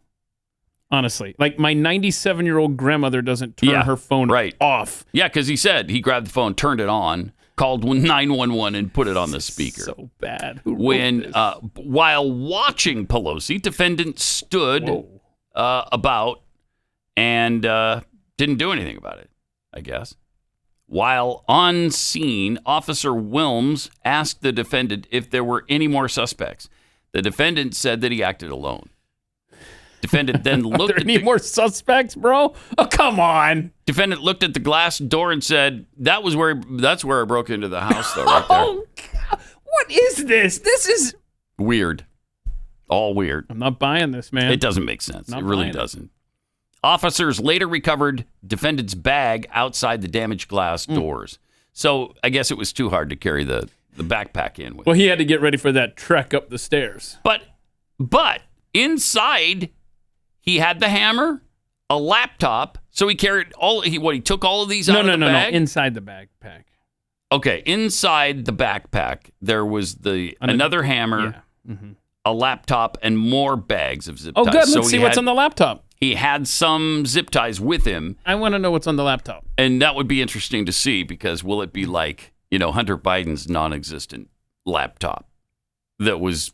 Honestly. Like, my 97-year-old grandmother doesn't turn her phone off. Yeah, because he said he grabbed the phone, turned it on, called 911, and put it on the speaker. So bad. While watching Pelosi, defendant stood about and didn't do anything about it, I guess. While on scene, Officer Wilms asked the defendant if there were any more suspects. The defendant said that he acted alone. Defendant then looked at any more suspects, bro? Oh, come on. Defendant looked at the glass door and said, that's where I broke into the house, though, right there. Oh, God. What is this? This is weird. All weird. I'm not buying this, man. It doesn't make sense. Not It really buying it. doesn't. Officers later recovered defendant's bag outside the damaged glass doors. So I guess it was too hard to carry the backpack in with. Well, he had to get ready for that trek up the stairs. But inside, he had the hammer, a laptop. So he carried he took all of these out of the bag? No, inside the backpack. Okay, inside the backpack, there was another hammer, a laptop, and more bags of zip ties. Oh, good. So Let's see what's on the laptop. He had some zip ties with him. I want to know what's on the laptop. And that would be interesting to see because will it be like, Hunter Biden's non-existent laptop that was,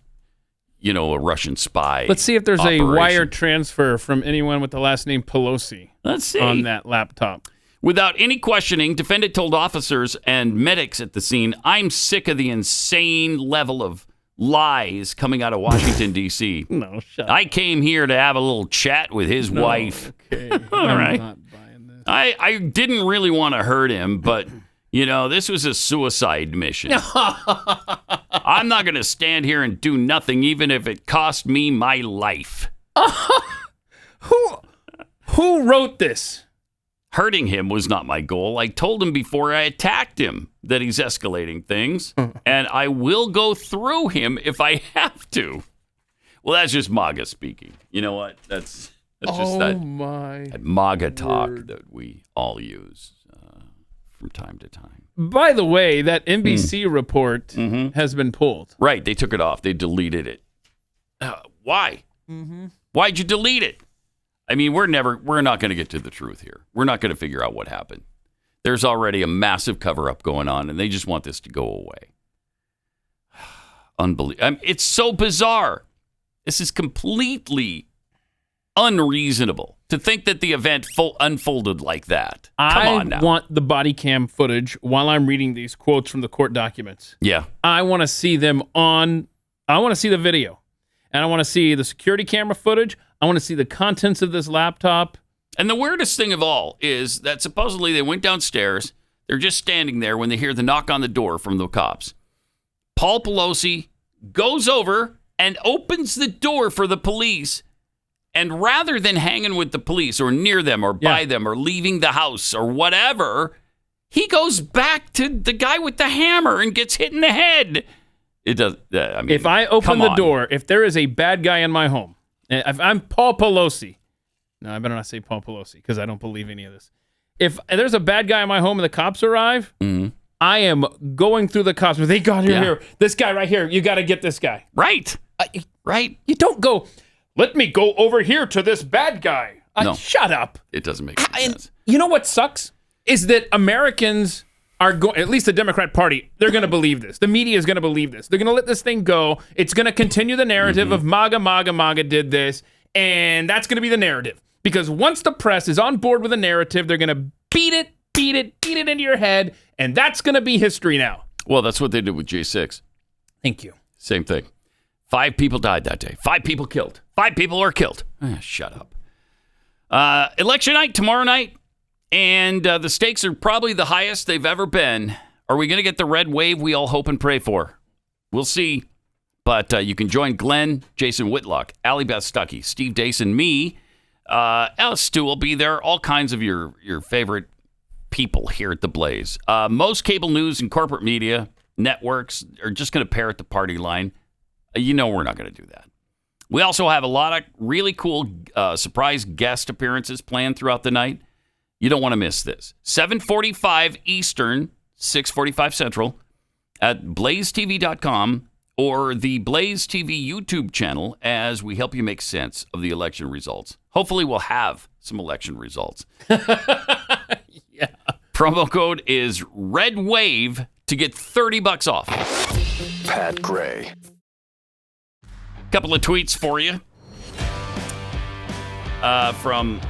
a Russian spy. Let's see if there's operation. a wire transfer from anyone with the last name Pelosi. Let's see. On that laptop. Without any questioning, defendant told officers and medics at the scene, "I'm sick of the insane level of lies coming out of Washington, D.C. No, shut up. I came here to have a little chat with his wife." Okay. All right. I'm not buying this. I didn't really want to hurt him, but, this was a suicide mission. I'm not going to stand here and do nothing, even if it cost me my life. Who wrote this? Hurting him was not my goal. I told him before I attacked him that he's escalating things, and I will go through him if I have to. Well, that's just MAGA speaking. You know what? That's just that MAGA talk that we all use from time to time. By the way, that NBC report has been pulled. Right. They took it off. They deleted it. Why? Why'd you delete it? I mean, we're not going to get to the truth here. We're not going to figure out what happened. There's already a massive cover-up going on, and they just want this to go away. Unbelievable. It's so bizarre. This is completely unreasonable to think that the event unfolded like that. Come on now. I want the body cam footage while I'm reading these quotes from the court documents. Yeah. I want to see them I want to see the video. And I want to see the security camera footage. I want to see the contents of this laptop. And the weirdest thing of all is that supposedly they went downstairs. They're just standing there when they hear the knock on the door from the cops. Paul Pelosi goes over and opens the door for the police. And rather than hanging with the police or near them or by them or leaving the house or whatever, he goes back to the guy with the hammer and gets hit in the head. It does. If I open the door, if there is a bad guy in my home, if I'm Paul Pelosi, no, I better not say Paul Pelosi because I don't believe any of this. If there's a bad guy in my home and the cops arrive, I am going through the cops. They got here. This guy right here. You got to get this guy. Right. Right. You don't go, let me go over here to this bad guy. No. Shut up. It doesn't make any sense. You know what sucks? Is that Americans are going, at least the Democrat Party, they're going to believe this. The media is going to believe this. They're going to let this thing go. It's going to continue the narrative of MAGA did this, and that's going to be the narrative. Because once the press is on board with a narrative, they're going to beat it into your head, and that's going to be history now. Well, that's what they did with J6. Thank you. Same thing. 5 people died that day. 5 people killed. 5 people are killed. Shut up. Election night tomorrow night. And the stakes are probably the highest they've ever been. Are we going to get the red wave we all hope and pray for? We'll see. But you can join Glenn, Jason Whitlock, Allie Beth Stuckey, Steve Dace, and me. Stu will be there. All kinds of your favorite people here at The Blaze. Most cable news and corporate media networks are just going to parrot the party line. We're not going to do that. We also have a lot of really cool surprise guest appearances planned throughout the night. You don't want to miss this. 7:45 Eastern, 6:45 Central at blazetv.com or the Blaze TV YouTube channel as we help you make sense of the election results. Hopefully we'll have some election results. Yeah. Promo code is REDWAVE to get $30 off. Pat Gray. Couple of tweets for you from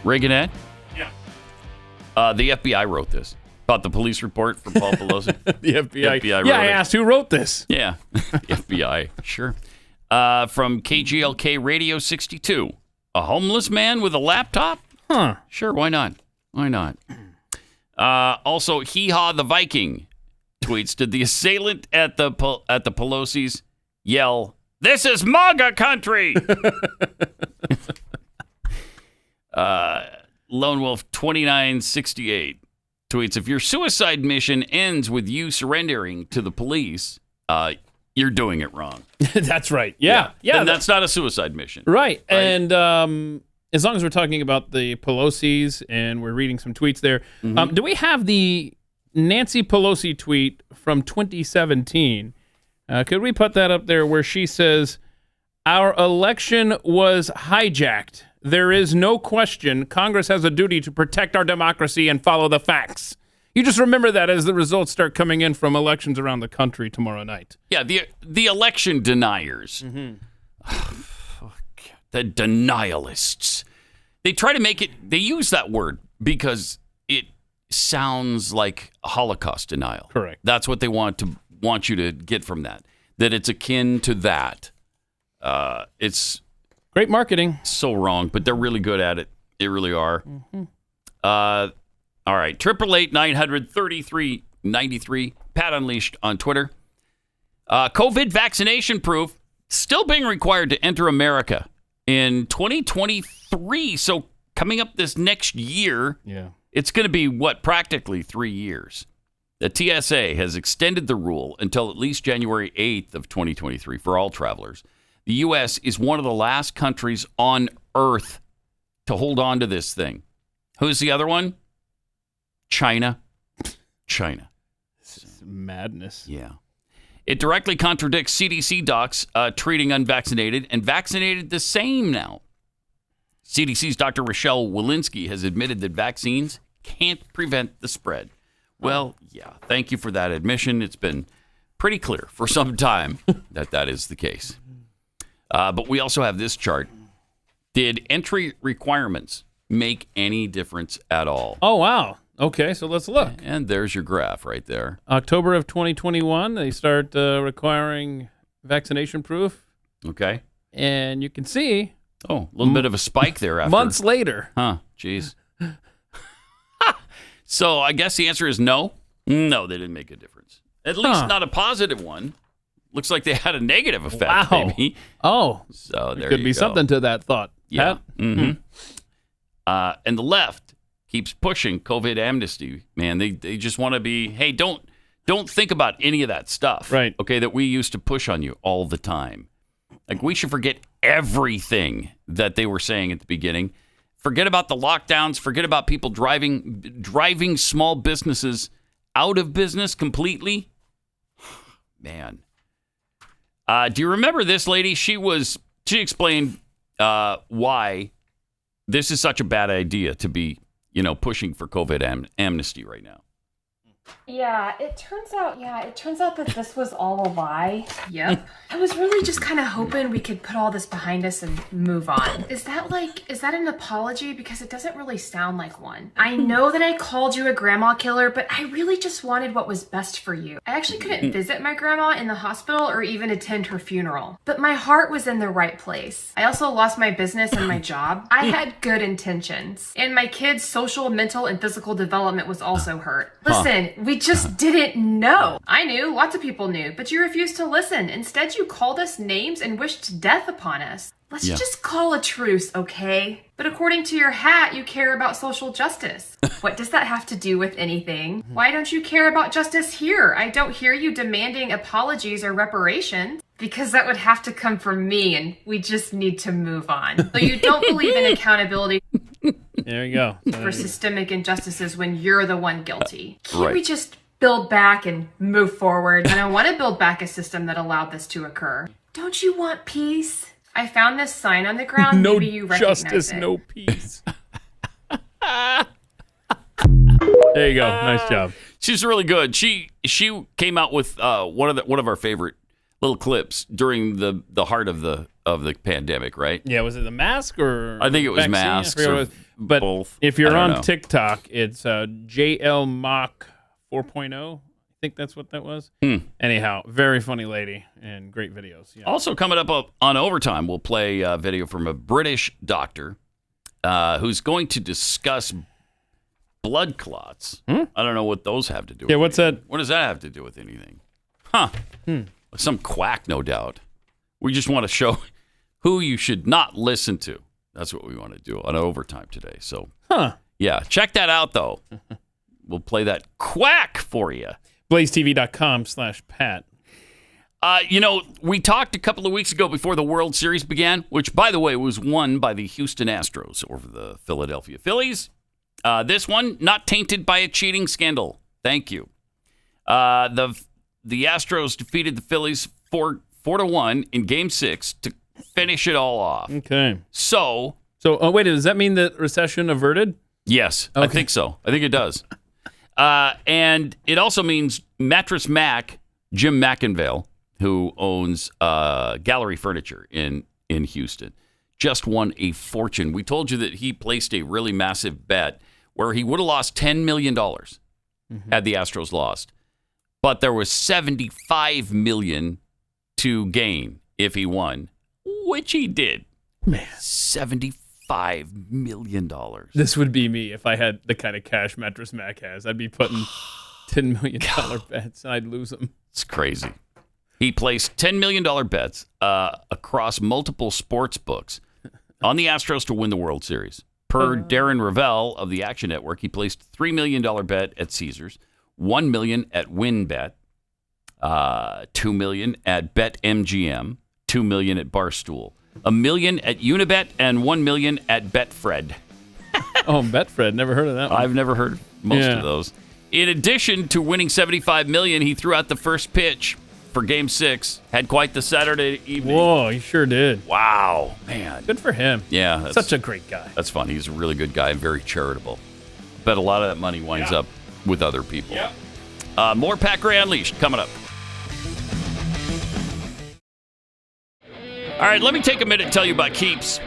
Reaganette? Yeah. The FBI wrote this about the police report from Paul Pelosi. The FBI wrote I asked who wrote this. Yeah, the FBI, sure. From KGLK Radio 62. A homeless man with a laptop? Huh. Sure, why not? Why not? Also, Hee Haw the Viking tweets, did the assailant at the Pelosi's yell, "This is MAGA country"? Lone Wolf 2968 tweets, if your suicide mission ends with you surrendering to the police, you're doing it wrong. That's right. Yeah. Then that's not a suicide mission. Right. And as long as we're talking about the Pelosi's and we're reading some tweets there, do we have the Nancy Pelosi tweet from 2017? Could we put that up there where she says, our election was hijacked. There is no question Congress has a duty to protect our democracy and follow the facts. You just remember that as the results start coming in from elections around the country tomorrow night. Yeah, the election deniers. The denialists. They try to make it, they use that word because it sounds like Holocaust denial. Correct. That's what they want you to get from that. That it's akin to that. It's great marketing. So wrong, but they're really good at it. They really are. All right. 888-900-3393. Pat Unleashed on Twitter. COVID vaccination proof still being required to enter America in 2023. So coming up this next year, it's going to be, practically 3 years. The TSA has extended the rule until at least January 8th of 2023 for all travelers. The U.S. is one of the last countries on Earth to hold on to this thing. Who's the other one? China. China. This is madness. Yeah. It directly contradicts CDC docs treating unvaccinated and vaccinated the same now. CDC's Dr. Rochelle Walensky has admitted that vaccines can't prevent the spread. Well, yeah, thank you for that admission. It's been pretty clear for some time that is the case. But we also have this chart. Did entry requirements make any difference at all? Oh, wow. Okay, so let's look. And there's your graph right there. October of 2021, they start requiring vaccination proof. Okay. And you can see. Oh, a little bit of a spike there after. Months later. Huh, jeez. So I guess the answer is no. No, they didn't make a difference. At least not a positive one. Looks like they had a negative effect, maybe. Oh. So there could be something to that thought. Yeah. Pat? Mm-hmm. And the left keeps pushing COVID amnesty, man. They just want to be, hey, don't think about any of that stuff. Right. Okay, that we used to push on you all the time. Like, we should forget everything that they were saying at the beginning. Forget about the lockdowns. Forget about people driving small businesses out of business completely. Man. Do you remember this lady? She explained why this is such a bad idea to be, pushing for COVID amnesty right now. Yeah, it turns out that this was all a lie. Yep. I was really just kind of hoping we could put all this behind us and move on. Is that an apology? Because it doesn't really sound like one. I know that I called you a grandma killer, but I really just wanted what was best for you. I actually couldn't visit my grandma in the hospital or even attend her funeral, but my heart was in the right place. I also lost my business and my job. I had good intentions, and my kids' social, mental, and physical development was also hurt. Listen, we just didn't know. I knew, lots of people knew, but you refused to listen. Instead, you called us names and wished death upon us. Let's just call a truce, okay? But according to your hat, you care about social justice. What does that have to do with anything? Why don't you care about justice here? I don't hear you demanding apologies or reparations. Because that would have to come from me, and we just need to move on. So you don't believe in accountability. There you go. For systemic injustices when you're the one guilty. Can't we just build back and move forward? And I want to build back a system that allowed this to occur. Don't you want peace? I found this sign on the ground. No Maybe you recognize justice, it. no peace. There you go. Nice job. She's really good. She came out with one of our favorite little clips during the heart of the pandemic, right? Yeah, was it the mask or I think it was vaccine? masks or but both. If you're I don't on know. TikTok, it's JL Mock 4.0. I think that's what that was. Anyhow, very funny lady and great videos. Yeah. Also coming up on Overtime, we'll play a video from a British doctor who's going to discuss blood clots. I don't know what those have to do with what's that? What does that have to do with anything? Huh. Some quack, no doubt. We just want to show who you should not listen to. That's what we want to do on Overtime today. So, yeah, check that out, though. We'll play that quack for you. BlazeTV.com/Pat. We talked a couple of weeks ago before the World Series began, which, by the way, was won by the Houston Astros over the Philadelphia Phillies. This one, not tainted by a cheating scandal. Thank you. The Astros defeated the Phillies 4-1 in Game 6 to finish it all off. Okay. So wait, does that mean the recession averted? Yes, Okay. I think so. I think it does. And it also means Mattress Mack, Jim McIngvale, who owns Gallery Furniture in Houston, just won a fortune. We told you that he placed a really massive bet where he would have lost $10 million had the Astros lost. But there was $75 million to gain if he won, which he did. Man. $75 million. This would be me if I had the kind of cash Mattress Mack has. I'd be putting $10 million bets and I'd lose them. It's crazy. He placed $10 million bets across multiple sports books on the Astros to win the World Series. Per Darren Ravel of the Action Network, he placed a $3 million bet at Caesars, $1 million at WinBet, $2 million at BetMGM, $2 million at Barstool, $1 million at Unibet, and $1 million at Betfred. Oh, Betfred. Never heard of that one. I've never heard most of those. In addition to winning $75 million, he threw out the first pitch for Game 6. Had quite the Saturday evening. Whoa, he sure did. Wow, man. Good for him. Yeah. That's, such a great guy. That's fun. He's a really good guy and very charitable. Bet a lot of that money winds up with other people. Yep. More Pat Gray Unleashed coming up. All right, let me take a minute and tell you about Keeps.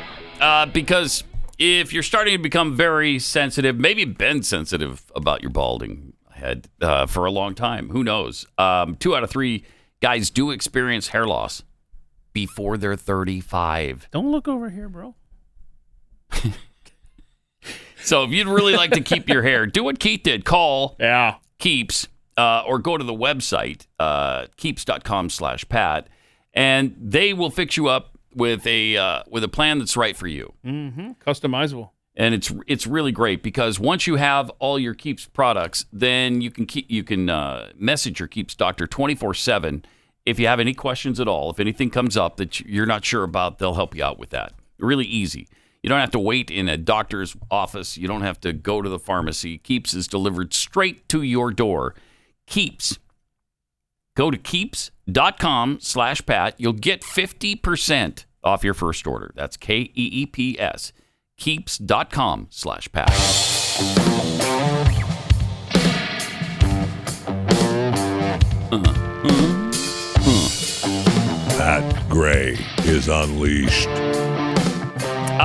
Because if you're starting to become very sensitive, maybe been sensitive about your balding head for a long time, who knows? 2 out of 3 guys do experience hair loss before they're 35. Don't look over here, bro. So if you'd really like to keep your hair, do what Keith did. Call Keeps or go to the website, keeps.com/Pat, and they will fix you up with a plan that's right for you. Mm-hmm. Customizable. And it's really great because once you have all your Keeps products, then you can message your Keeps doctor 24/7 if you have any questions at all. If anything comes up that you're not sure about, they'll help you out with that. Really easy. You don't have to wait in a doctor's office. You don't have to go to the pharmacy. Keeps is delivered straight to your door. Keeps. Go to keeps.com/Pat. You'll get 50% off your first order. That's KEEPS. Keeps.com/Pat. Pat Gray is unleashed.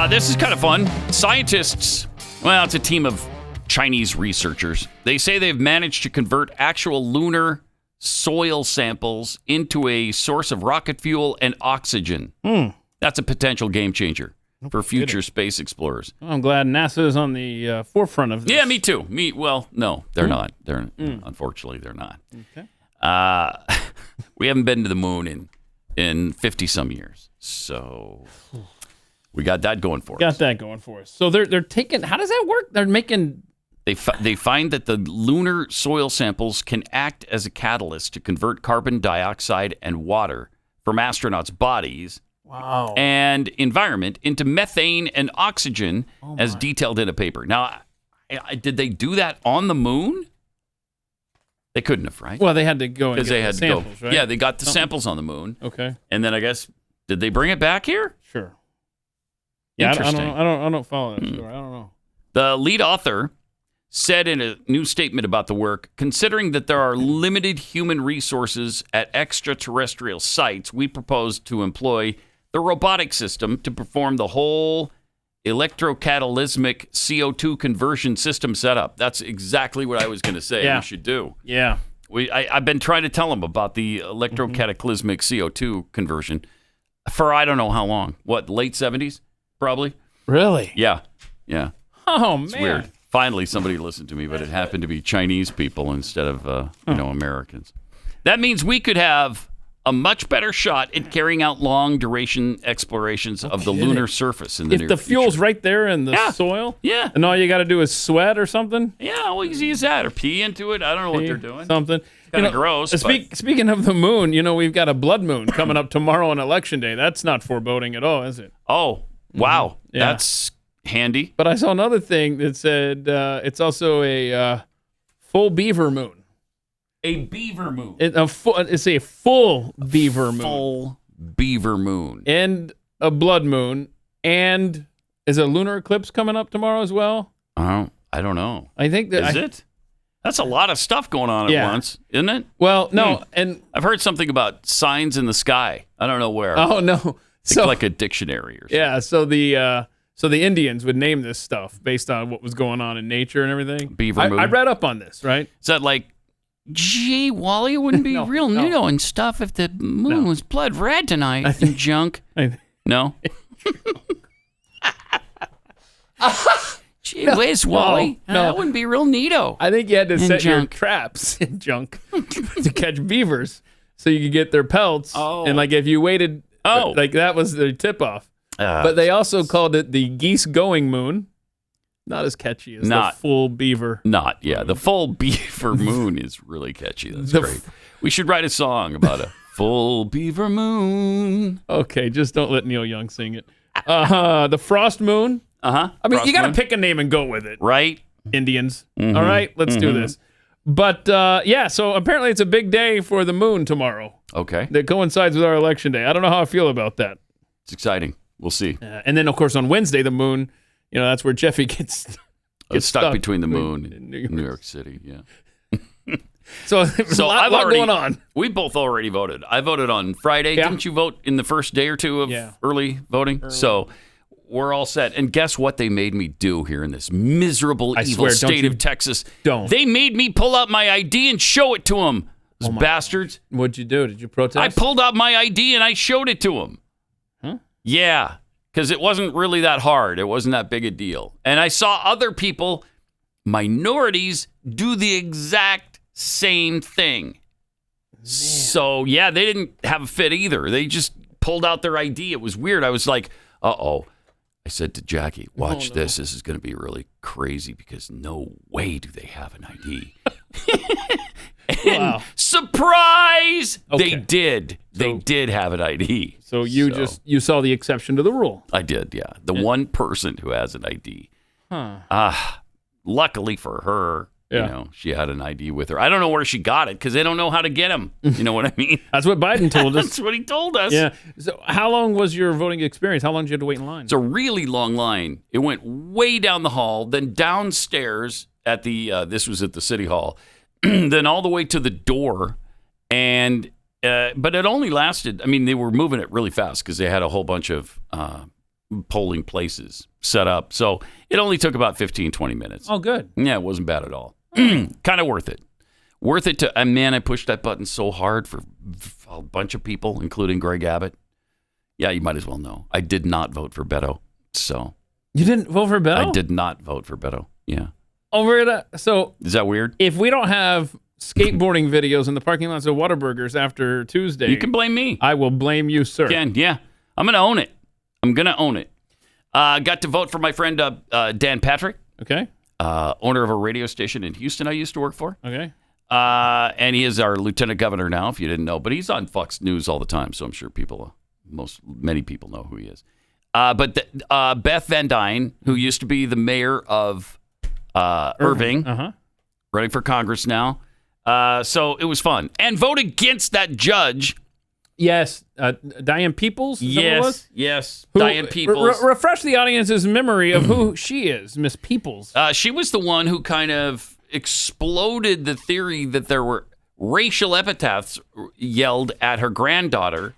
This is kind of fun. Scientists, well, it's a team of Chinese researchers. They say they've managed to convert actual lunar soil samples into a source of rocket fuel and oxygen. That's a potential game changer for future space explorers. Well, I'm glad NASA is on the forefront of this. Yeah, me too. Well, no, they're not. Unfortunately, they're not. Okay. We haven't been to the moon in 50-some years. So we got that going for us. So they're taking, how does that work? They're making... They find that the lunar soil samples can act as a catalyst to convert carbon dioxide and water from astronauts' bodies and environment into methane and oxygen as detailed in a paper. Now, did they do that on the moon? They couldn't have, right? Well, they had to go and get the samples, right? Yeah, they got the samples on the moon. Okay. And then I guess, did they bring it back here? Sure. Yeah, Interesting. I don't follow that story. I don't know. The lead author said in a new statement about the work, considering that there are limited human resources at extraterrestrial sites, we propose to employ the robotic system to perform the whole electrocatalytic CO2 conversion system setup. That's exactly what I was going to say we should do. Yeah. I've been trying to tell them about the electrocataclysmic CO2 conversion for I don't know how long. What, late 70s, probably? Really? Yeah. Oh, It's man. weird. Finally, somebody listened to me, but it happened to be Chinese people instead of Americans. That means we could have a much better shot at carrying out long-duration explorations of the lunar surface in the near If the fuel's right there in the soil, and all you got to do is sweat or something. Yeah, well, easy as that, or pee into it. I don't know what they're doing. Something. Kind of gross. Speaking of the moon, we've got a blood moon coming up tomorrow on Election Day. That's not foreboding at all, is it? Oh, wow. Yeah. That's handy. But I saw another thing that said it's also a full beaver moon. A beaver moon. It's a full beaver moon. Full beaver moon. And a blood moon. And is a lunar eclipse coming up tomorrow as well? I don't know. I think that Is it? That's a lot of stuff going on at once, isn't it? Well, no, and I've heard something about signs in the sky. I don't know where. Oh no, It's like a dictionary or something. yeah. So the Indians would name this stuff based on what was going on in nature and everything. Beaver moon. I read up on this, right? Is that like, gee, Wally, it wouldn't be real neato and stuff if the moon was blood red tonight and junk. No? Gee whiz, Wally. No. That wouldn't be real neato. I think you had to And set your junk. traps in junk to catch beavers so you could get their pelts. And like if you waited, like that was the tip off. But they also called it the geese going moon. Not as catchy as the full beaver. The full beaver moon is really catchy. That's great. We should write a song about a full beaver moon. Okay, just don't let Neil Young sing it. The frost moon. I mean, you got to pick a name and go with it. Right? Indians. Mhm. All right, let's do Mhm. this. But yeah, so apparently it's a big day for the moon tomorrow. Okay. That coincides with our election day. I don't know how I feel about that. It's exciting. We'll see. And then, of course, on Wednesday, the moon, that's where Jeffy gets stuck between the moon and New York City. Yeah. So there's a lot going on. We both already voted. I voted on Friday. Yeah. Didn't you vote in the first day or two of early voting? So we're all set. And guess what they made me do here in this miserable, I evil swear, state of Texas? Don't. They made me pull out my ID and show it to them. Those bastards. What'd you do? Did you protest? I pulled out my ID and I showed it to them. Huh? Yeah, because it wasn't really that hard. It wasn't that big a deal. And I saw other people, minorities, do the exact same thing. So, yeah, they didn't have a fit either. They just pulled out their ID. It was weird. I was like, uh-oh. I said to Jackie, watch this. This is going to be really crazy because no way do they have an ID. And surprise! Okay. They did. They did have an ID. So you saw the exception to the rule. I did, yeah. The one person who has an ID. Huh. Luckily for her, she had an ID with her. I don't know where she got it because they don't know how to get them. You know what I mean? That's what Biden told us. That's what he told us. Yeah. So how long was your voting experience? How long did you have to wait in line? It's a really long line. It went way down the hall, then downstairs at the, this was at the city hall, then all the way to the door. And, but it only lasted, they were moving it really fast because they had a whole bunch of polling places set up. So it only took about 15, 20 minutes. Oh, good. Yeah, it wasn't bad at all. Kind of worth it. Worth it to, man, I pushed that button so hard for a bunch of people, including Greg Abbott. Yeah, you might as well know. I did not vote for Beto. So. You didn't vote for Beto? I did not vote for Beto. Yeah. So. Is that weird? If we don't have skateboarding videos in the parking lots of Whataburgers after Tuesday. You can blame me. I will blame you, sir. Again, yeah. I'm going to own it. Got to vote for my friend Dan Patrick. Okay. Owner of a radio station in Houston I used to work for. Okay. And he is our lieutenant governor now, if you didn't know. But he's on Fox News all the time, so I'm sure many people know who he is. But Beth Van Dyne, who used to be the mayor of Irving, running for Congress now. So it was fun. And vote against that judge. Yes. Diane Peoples? Yes. Diane Peoples. Refresh the audience's memory of who she is, Miss Peoples. She was the one who kind of exploded the theory that there were racial epithets yelled at her granddaughter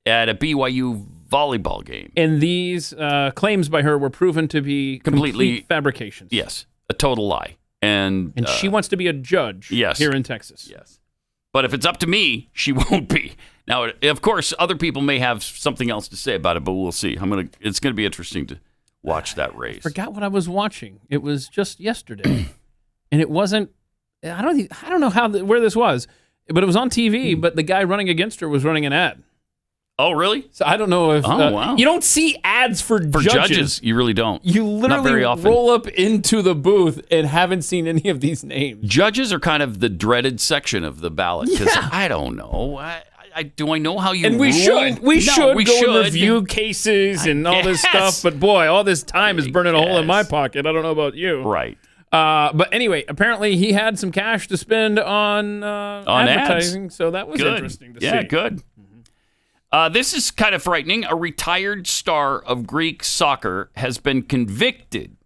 at a BYU volleyball game. And these claims by her were proven to be complete fabrications. Yes. A total lie. And she wants to be a judge here in Texas. Yes. But if it's up to me, she won't be. Now, of course, other people may have something else to say about it, but we'll see. It's going to be interesting to watch that race. I forgot what I was watching. It was just yesterday, and it wasn't. I don't know where this was, but it was on TV. But the guy running against her was running an ad. Oh, really? So I don't know if wow. You don't see ads for judges. You really don't. You Not literally very often. roll up into the booth and haven't seen any of these names. Judges are kind of the dreaded section of the ballot because I don't know. Do I know how you and we rule? We should we go should. and review cases and all this stuff. But boy, all this time is burning a hole in my pocket. I don't know about you. Right. But anyway, apparently he had some cash to spend on advertising, ads. So that was Good. interesting to see. Yeah, good. This is kind of frightening. A retired star of Greek soccer has been convicted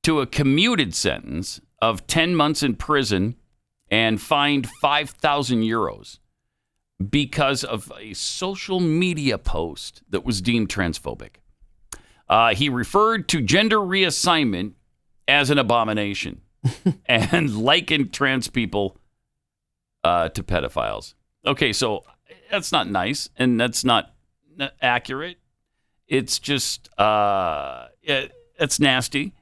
to a commuted sentence of 10 months in prison and fined 5,000 euros because of a social media post that was deemed transphobic. He referred to gender reassignment as an abomination and likened trans people to pedophiles. Okay, so that's not nice, and that's not accurate. It's just, it's nasty.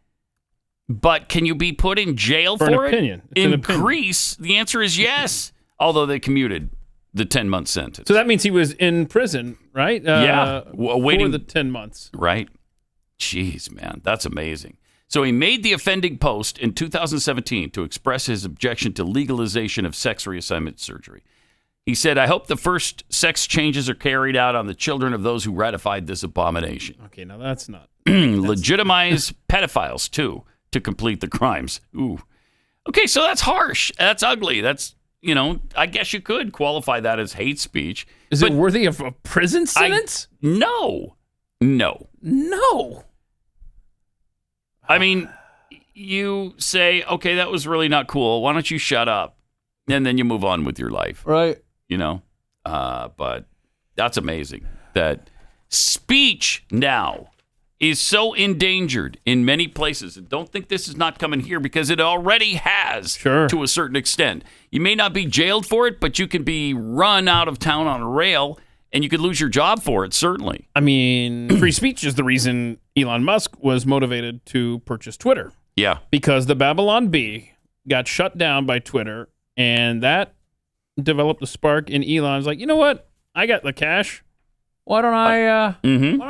But can you be put in jail for an it? opinion. It's In an opinion. Greece, the answer is yes, although they commuted the 10-month sentence. So that means he was in prison, right? Waiting for the 10 months. Right. Jeez, man, that's amazing. So he made the offending post in 2017 to express his objection to legalization of sex reassignment surgery. He said, I hope the first sex changes are carried out on the children of those who ratified this abomination. Okay, now that's not. Legitimize pedophiles, too, to complete the crimes. Ooh. Okay, so that's harsh. That's ugly. That's, I guess you could qualify that as hate speech. Is it worthy of a prison sentence? No. I mean, you say, okay, that was really not cool. Why don't you shut up? And then you move on with your life. Right. But that's amazing that speech now is so endangered in many places. And don't think this is not coming here because it already has to a certain extent. You may not be jailed for it, but you can be run out of town on a rail and you could lose your job for it, certainly. I mean, free speech is the reason Elon Musk was motivated to purchase Twitter. Yeah. Because the Babylon Bee got shut down by Twitter, and that developed a spark in Elon's like, you know what? I got the cash. Why don't I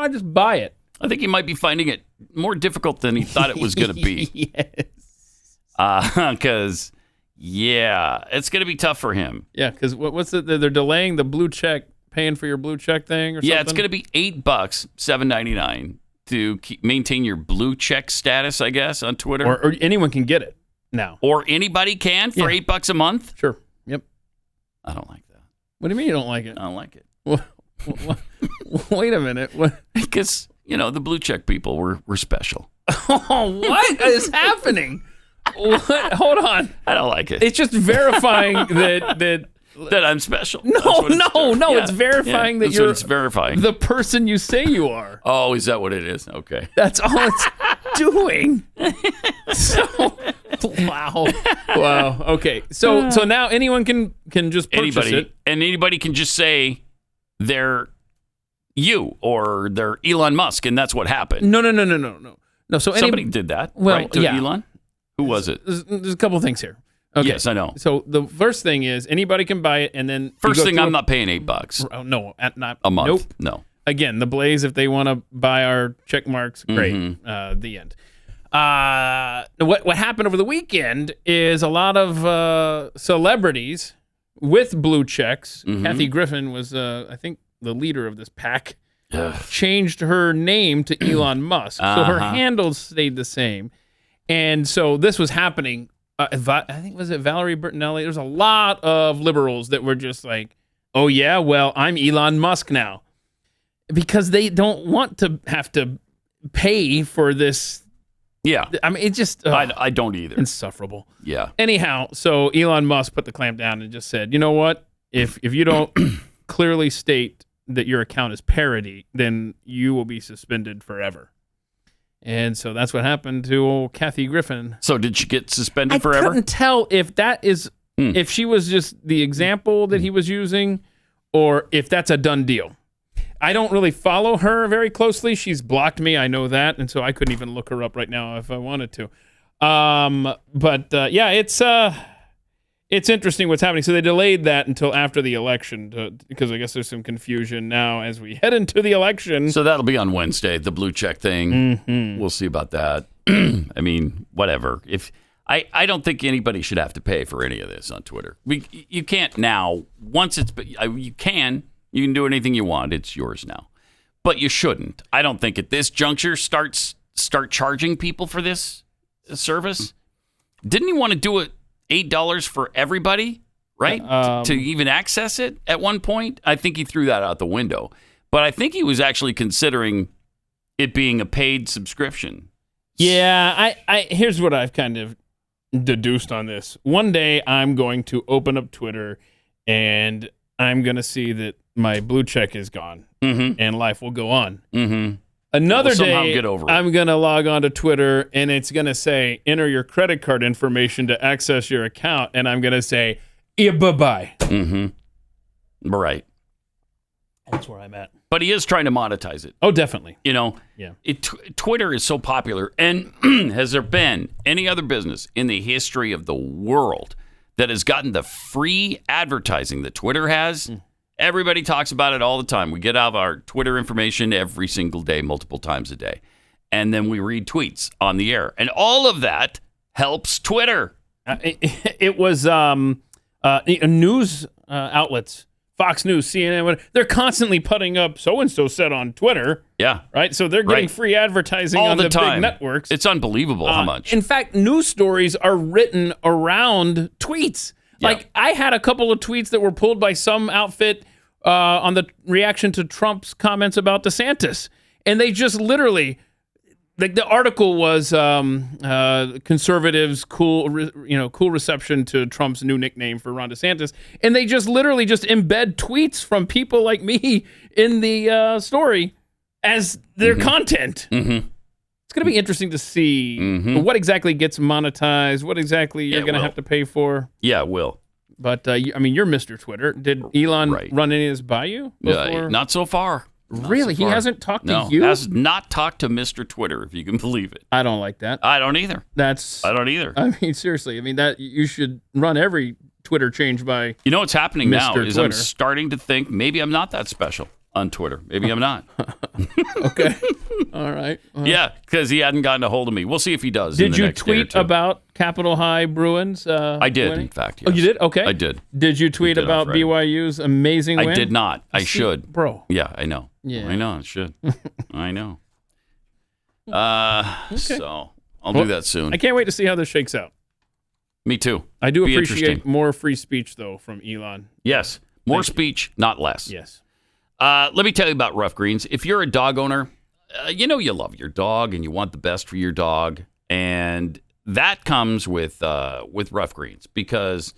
just buy it? I think he might be finding it more difficult than he thought it was going to be. Yes. Because, it's going to be tough for him. Yeah, because what's it? They're delaying the blue check, paying for your blue check thing or something? Yeah, it's going to be $8, $7.99 to maintain your blue check status, I guess, on Twitter. Or anyone can get it now. Or anybody can for $8 a month? Sure. Yep. I don't like that. What do you mean you don't like it? I don't like it. Wait a minute. What? Because, the blue check people were special. Oh, what is happening? What? Hold on. I don't like it. It's just verifying that I'm special. No. It's verifying that you're it's verifying. the person you say you are. Oh, is that what it is? Okay. That's all it's doing. Wow. Okay. So now anyone can just purchase it. And anybody can just say they're you or they're Elon Musk, and that's what happened. No. So somebody did that, right? To Elon? Who was it? There's a couple things here. Okay. Yes, I know. So the first thing is anybody can buy it, and then first thing, I'm not paying $8. Oh, no, not a month. Nope. No. Again, the Blaze, if they want to buy our check marks, great. The end. What happened over the weekend is a lot of celebrities with blue checks. Kathy Griffin was, I think, the leader of this pack. Changed her name to Elon Musk, so her handles stayed the same, and so this was happening. I think was it Valerie Bertinelli? There's a lot of liberals that were just like, "Oh yeah, well I'm Elon Musk now," because they don't want to have to pay for this. Yeah, I mean, it just I don't either. Insufferable. Yeah. Anyhow, so Elon Musk put the clamp down and just said, "You know what? If you don't clearly state that your account is parody, then you will be suspended forever." And so that's what happened to old Kathy Griffin. So did she get suspended forever? I couldn't tell if that is, if she was just the example that he was using, or if that's a done deal. I don't really follow her very closely. She's blocked me, I know that, and so I couldn't even look her up right now if I wanted to. It's interesting what's happening. So they delayed that until after the election because I guess there's some confusion now as we head into the election. So that'll be on Wednesday, the blue check thing. We'll see about that. I mean, whatever. If I don't think anybody should have to pay for any of this on Twitter. You can't now. Once you can do anything you want. It's yours now. But you shouldn't. I don't think at this juncture start charging people for this service. Didn't he want to do it $8 for everybody, right? To even access it at one point? I think he threw that out the window. But I think he was actually considering it being a paid subscription. Yeah, I here's what I've kind of deduced on this. One day I'm going to open up Twitter and I'm going to see that my blue check is gone and life will go on. Another day, get over it. I'm going to log on to Twitter and it's going to say, enter your credit card information to access your account. And I'm going to say, yeah, bye-bye. Right. That's where I'm at. But he is trying to monetize it. Oh, definitely. You know, Yeah. Twitter is so popular. And has there been any other business in the history of the world that has gotten the free advertising that Twitter has? Everybody talks about it all the time. We get out of our Twitter information every single day, multiple times a day. And then we read tweets on the air. And all of that helps Twitter. It was news outlets, Fox News, CNN, whatever, they're constantly putting up so-and-so said on Twitter. Yeah. Right? So they're getting free advertising all on the time. big networks. It's unbelievable how much. In fact, news stories are written around tweets. Like, I had a couple of tweets that were pulled by some outfit on the reaction to Trump's comments about DeSantis. And they just literally, like, the article was conservatives, cool reception to Trump's new nickname for Ron DeSantis. And they just literally just embed tweets from people like me in the story as their content. It's going to be interesting to see what exactly gets monetized, what exactly you're going to have to pay for. Yeah, it will. But, I mean, you're Mr. Twitter. Did Elon run any of this by you before? Not so far. Really? He hasn't talked to you? No, has not talked to Mr. Twitter, if you can believe it. I don't like that. I don't either. I don't either. I mean, seriously. I mean, that you should run every Twitter change by You know what's happening now Mr. is I'm Twitter. starting to think maybe I'm not that special on Twitter. Maybe I'm not. Okay. All right. Yeah, because he hadn't gotten a hold of me. We'll see if he does. in Did the you next day or tweet two. about Capitol High Bruins? I did, winning? in fact. Oh, you yes. did? Okay. I did. Did you tweet did on about Friday. BYU's amazing win? I did not. I See, should. Bro. Yeah, I know. Yeah. I know. I should. I know. Okay. So I'll Well, do that soon. I can't wait to see how this shakes out. Me too. I do Be appreciate interesting. more free speech, though, from Elon. Yes. More Thank you. speech, not less. Yes. Let me tell you about Rough Greens. If you're a dog owner, you know you love your dog and you want the best for your dog, and that comes with Rough Greens because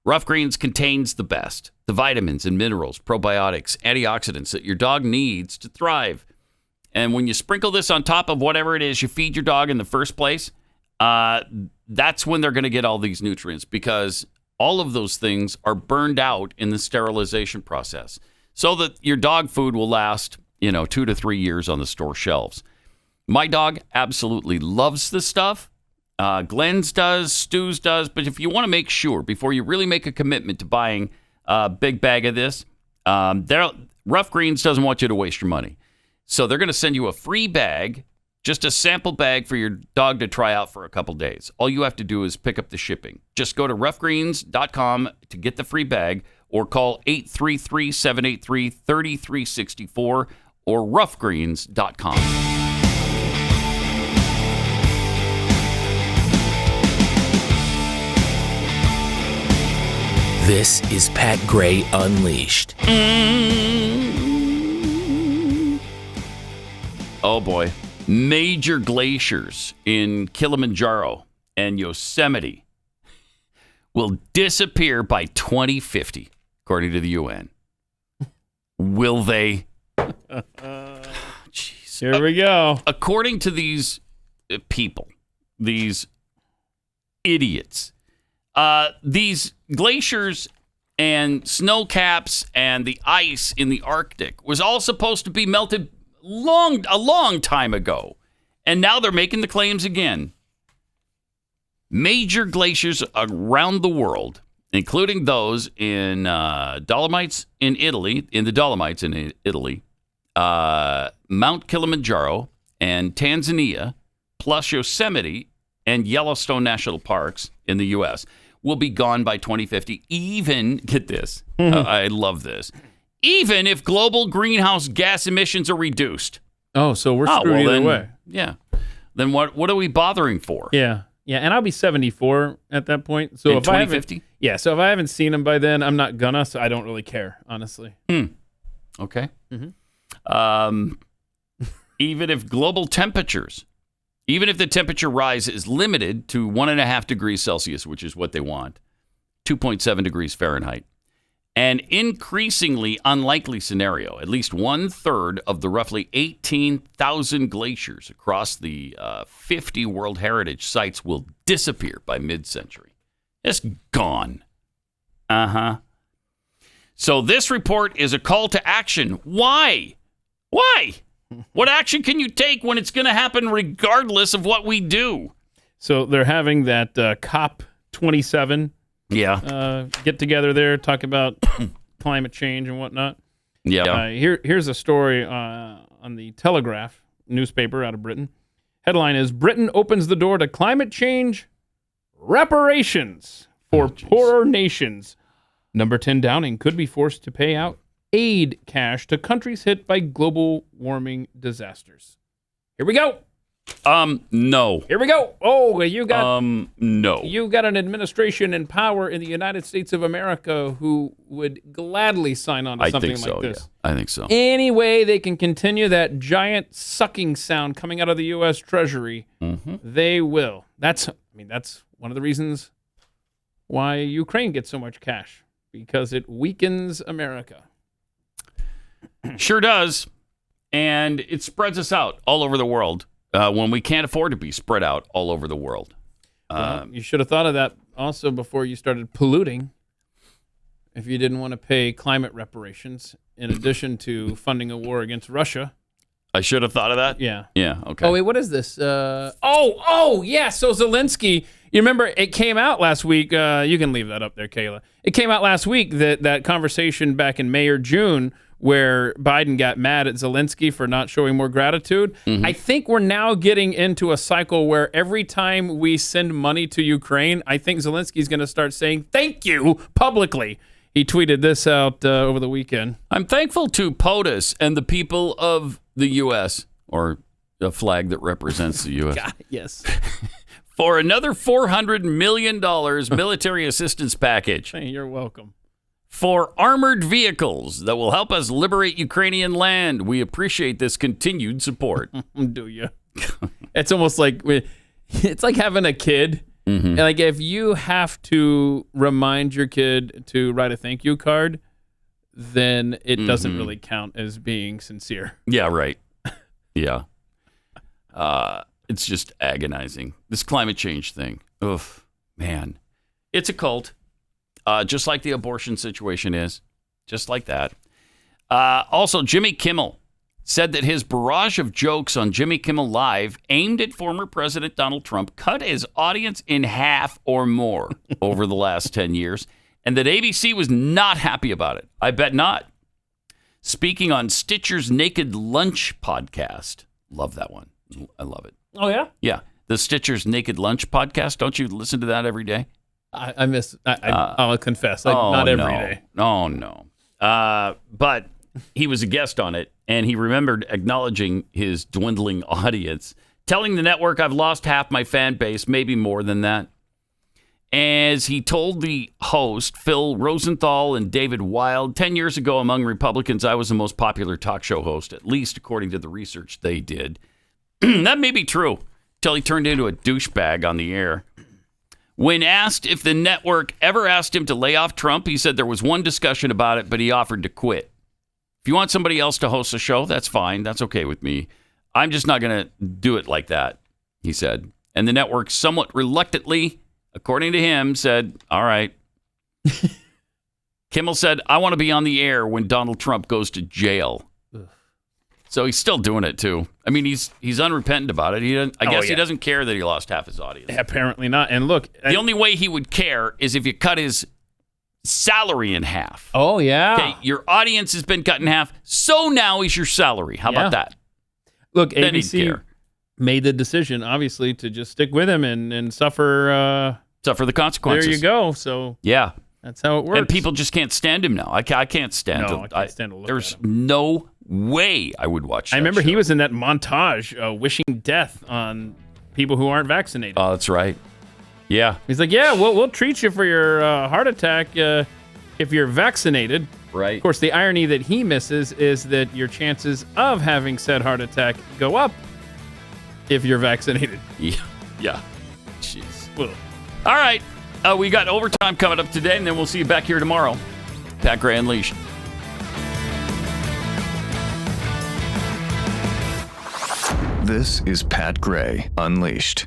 Rough Greens contains the best, the vitamins and minerals, probiotics, antioxidants that your dog needs to thrive. And when you sprinkle this on top of whatever it is you feed your dog in the first place, that's when they're going to get all these nutrients because all of those things are burned out in the sterilization process so that your dog food will last 2 to 3 years on the store shelves. My dog absolutely loves this stuff. Glenn's does, Stu's does. But if you want to make sure before you really make a commitment to buying a big bag of this, Rough Greens doesn't want you to waste your money. So they're going to send you a free bag, just a sample bag for your dog to try out for a couple days. All you have to do is pick up the shipping. Just go to roughgreens.com to get the free bag or call 833-783-3364 or roughgreens.com. This is Pat Gray Unleashed. Oh boy. Major glaciers in Kilimanjaro and Yosemite will disappear by 2050, according to the UN. Will they? Jeez. Here we go. According to these people, these idiots, these glaciers and snow caps and the ice in the Arctic was all supposed to be melted a long time ago. And now they're making the claims again. Major glaciers around the world, including those in Dolomites in Italy, Mount Kilimanjaro and Tanzania, plus Yosemite and Yellowstone National Parks in the U.S., will be gone by 2050. Even, get this, I love this, even if global greenhouse gas emissions are reduced. Oh, so we're screwed either then, way. Yeah. Then what are we bothering for? Yeah. Yeah, and I'll be 74 at that point. So In if I haven't, 2050? yeah, so if I haven't seen them by then, I'm not gonna. So I don't really care, honestly. Okay. Mm-hmm. Even if global temperatures even if the temperature rise is limited to 1.5 degrees Celsius, which is what they want, 2.7 degrees Fahrenheit, an increasingly unlikely scenario, at least 1/3 of the roughly 18,000 glaciers across the 50 World Heritage sites will disappear by mid-century. It's gone. So this report is a call to action. Why? Why? What action can you take when it's going to happen regardless of what we do? So they're having that COP27 get together there, talk about climate change and whatnot. Here's a story on the Telegraph newspaper out of Britain. Headline is, Britain opens the door to climate change reparations for poorer nations. Number 10 Downing could be forced to pay out aid cash to countries hit by global warming disasters. Here we go. No. Here we go. Oh, you got no. You got an administration in power in the United States of America who would gladly sign on to something like this. Yeah. I think so. Any way they can continue that giant sucking sound coming out of the U.S. Treasury, they will. That's one of the reasons why Ukraine gets so much cash, because it weakens America. Sure does. And it spreads us out all over the world when we can't afford to be spread out all over the world. Well, you should have thought of that also before you started polluting. If you didn't want to pay climate reparations in addition to funding a war against Russia. I should have thought of that? Yeah. Yeah, okay. Oh, wait, what is this? Yeah. So Zelensky, you remember it came out last week. You can leave that up there, Kayla. It came out last week, that conversation back in May or June where Biden got mad at Zelensky for not showing more gratitude. I think we're now getting into a cycle where every time we send money to Ukraine, I think Zelensky's going to start saying thank you publicly. He tweeted this out over the weekend. I'm thankful to POTUS and the people of the U.S., or a flag that represents the U.S. God, yes. For another $400 million military assistance package. Hey, you're welcome. For armored vehicles that will help us liberate Ukrainian land. We appreciate this continued support. Do you? It's almost like it's like having a kid. And like if you have to remind your kid to write a thank you card, then it doesn't really count as being sincere. Yeah, right. Yeah. It's just agonizing. This climate change thing. Oof, man. It's a cult. Just like the abortion situation is. Just like that. Also, Jimmy Kimmel said that his barrage of jokes on Jimmy Kimmel Live aimed at former President Donald Trump cut his audience in half or more over the last 10 years, and that ABC was not happy about it. I bet not. Speaking on Stitcher's Naked Lunch podcast. Love that one. I love it. Oh, yeah? Yeah. The Stitcher's Naked Lunch podcast. Don't you listen to that every day? I'll confess. Not every day. Oh, no. But he was a guest on it, and he remembered acknowledging his dwindling audience, telling the network, I've lost half my fan base, maybe more than that. As he told the host, Phil Rosenthal and David Wild, 10 years ago among Republicans, I was the most popular talk show host, at least according to the research they did. That may be true, till he turned into a douchebag on the air. When asked if the network ever asked him to lay off Trump, he said there was one discussion about it, but he offered to quit. If you want somebody else to host a show, that's fine. That's okay with me. I'm just not going to do it like that, he said. And the network somewhat reluctantly, according to him, said, all right. Kimmel said, I want to be on the air when Donald Trump goes to jail. Ugh. So he's still doing it, too. I mean, he's unrepentant about it. I guess he doesn't care that he lost half his audience. Apparently not. And look, the only way he would care is if you cut his salary in half. Oh, yeah. Okay, your audience has been cut in half, so now is your salary. How about that? Look, then ABC made the decision, obviously, to just stick with him and suffer the consequences. There you go. So yeah, that's how it works. And people just can't stand him now. I can't stand him. I can't stand to look There's at him. no way I would watch that I remember show. he was in that montage wishing death on people who aren't vaccinated. Oh, that's right. Yeah. He's like, yeah, we'll treat you for your heart attack if you're vaccinated. Right. Of course, the irony that he misses is that your chances of having said heart attack go up if you're vaccinated. Yeah. Jeez. Well. All right. We got overtime coming up today, and then we'll see you back here tomorrow. Pat Gray Unleashed. This is Pat Gray Unleashed.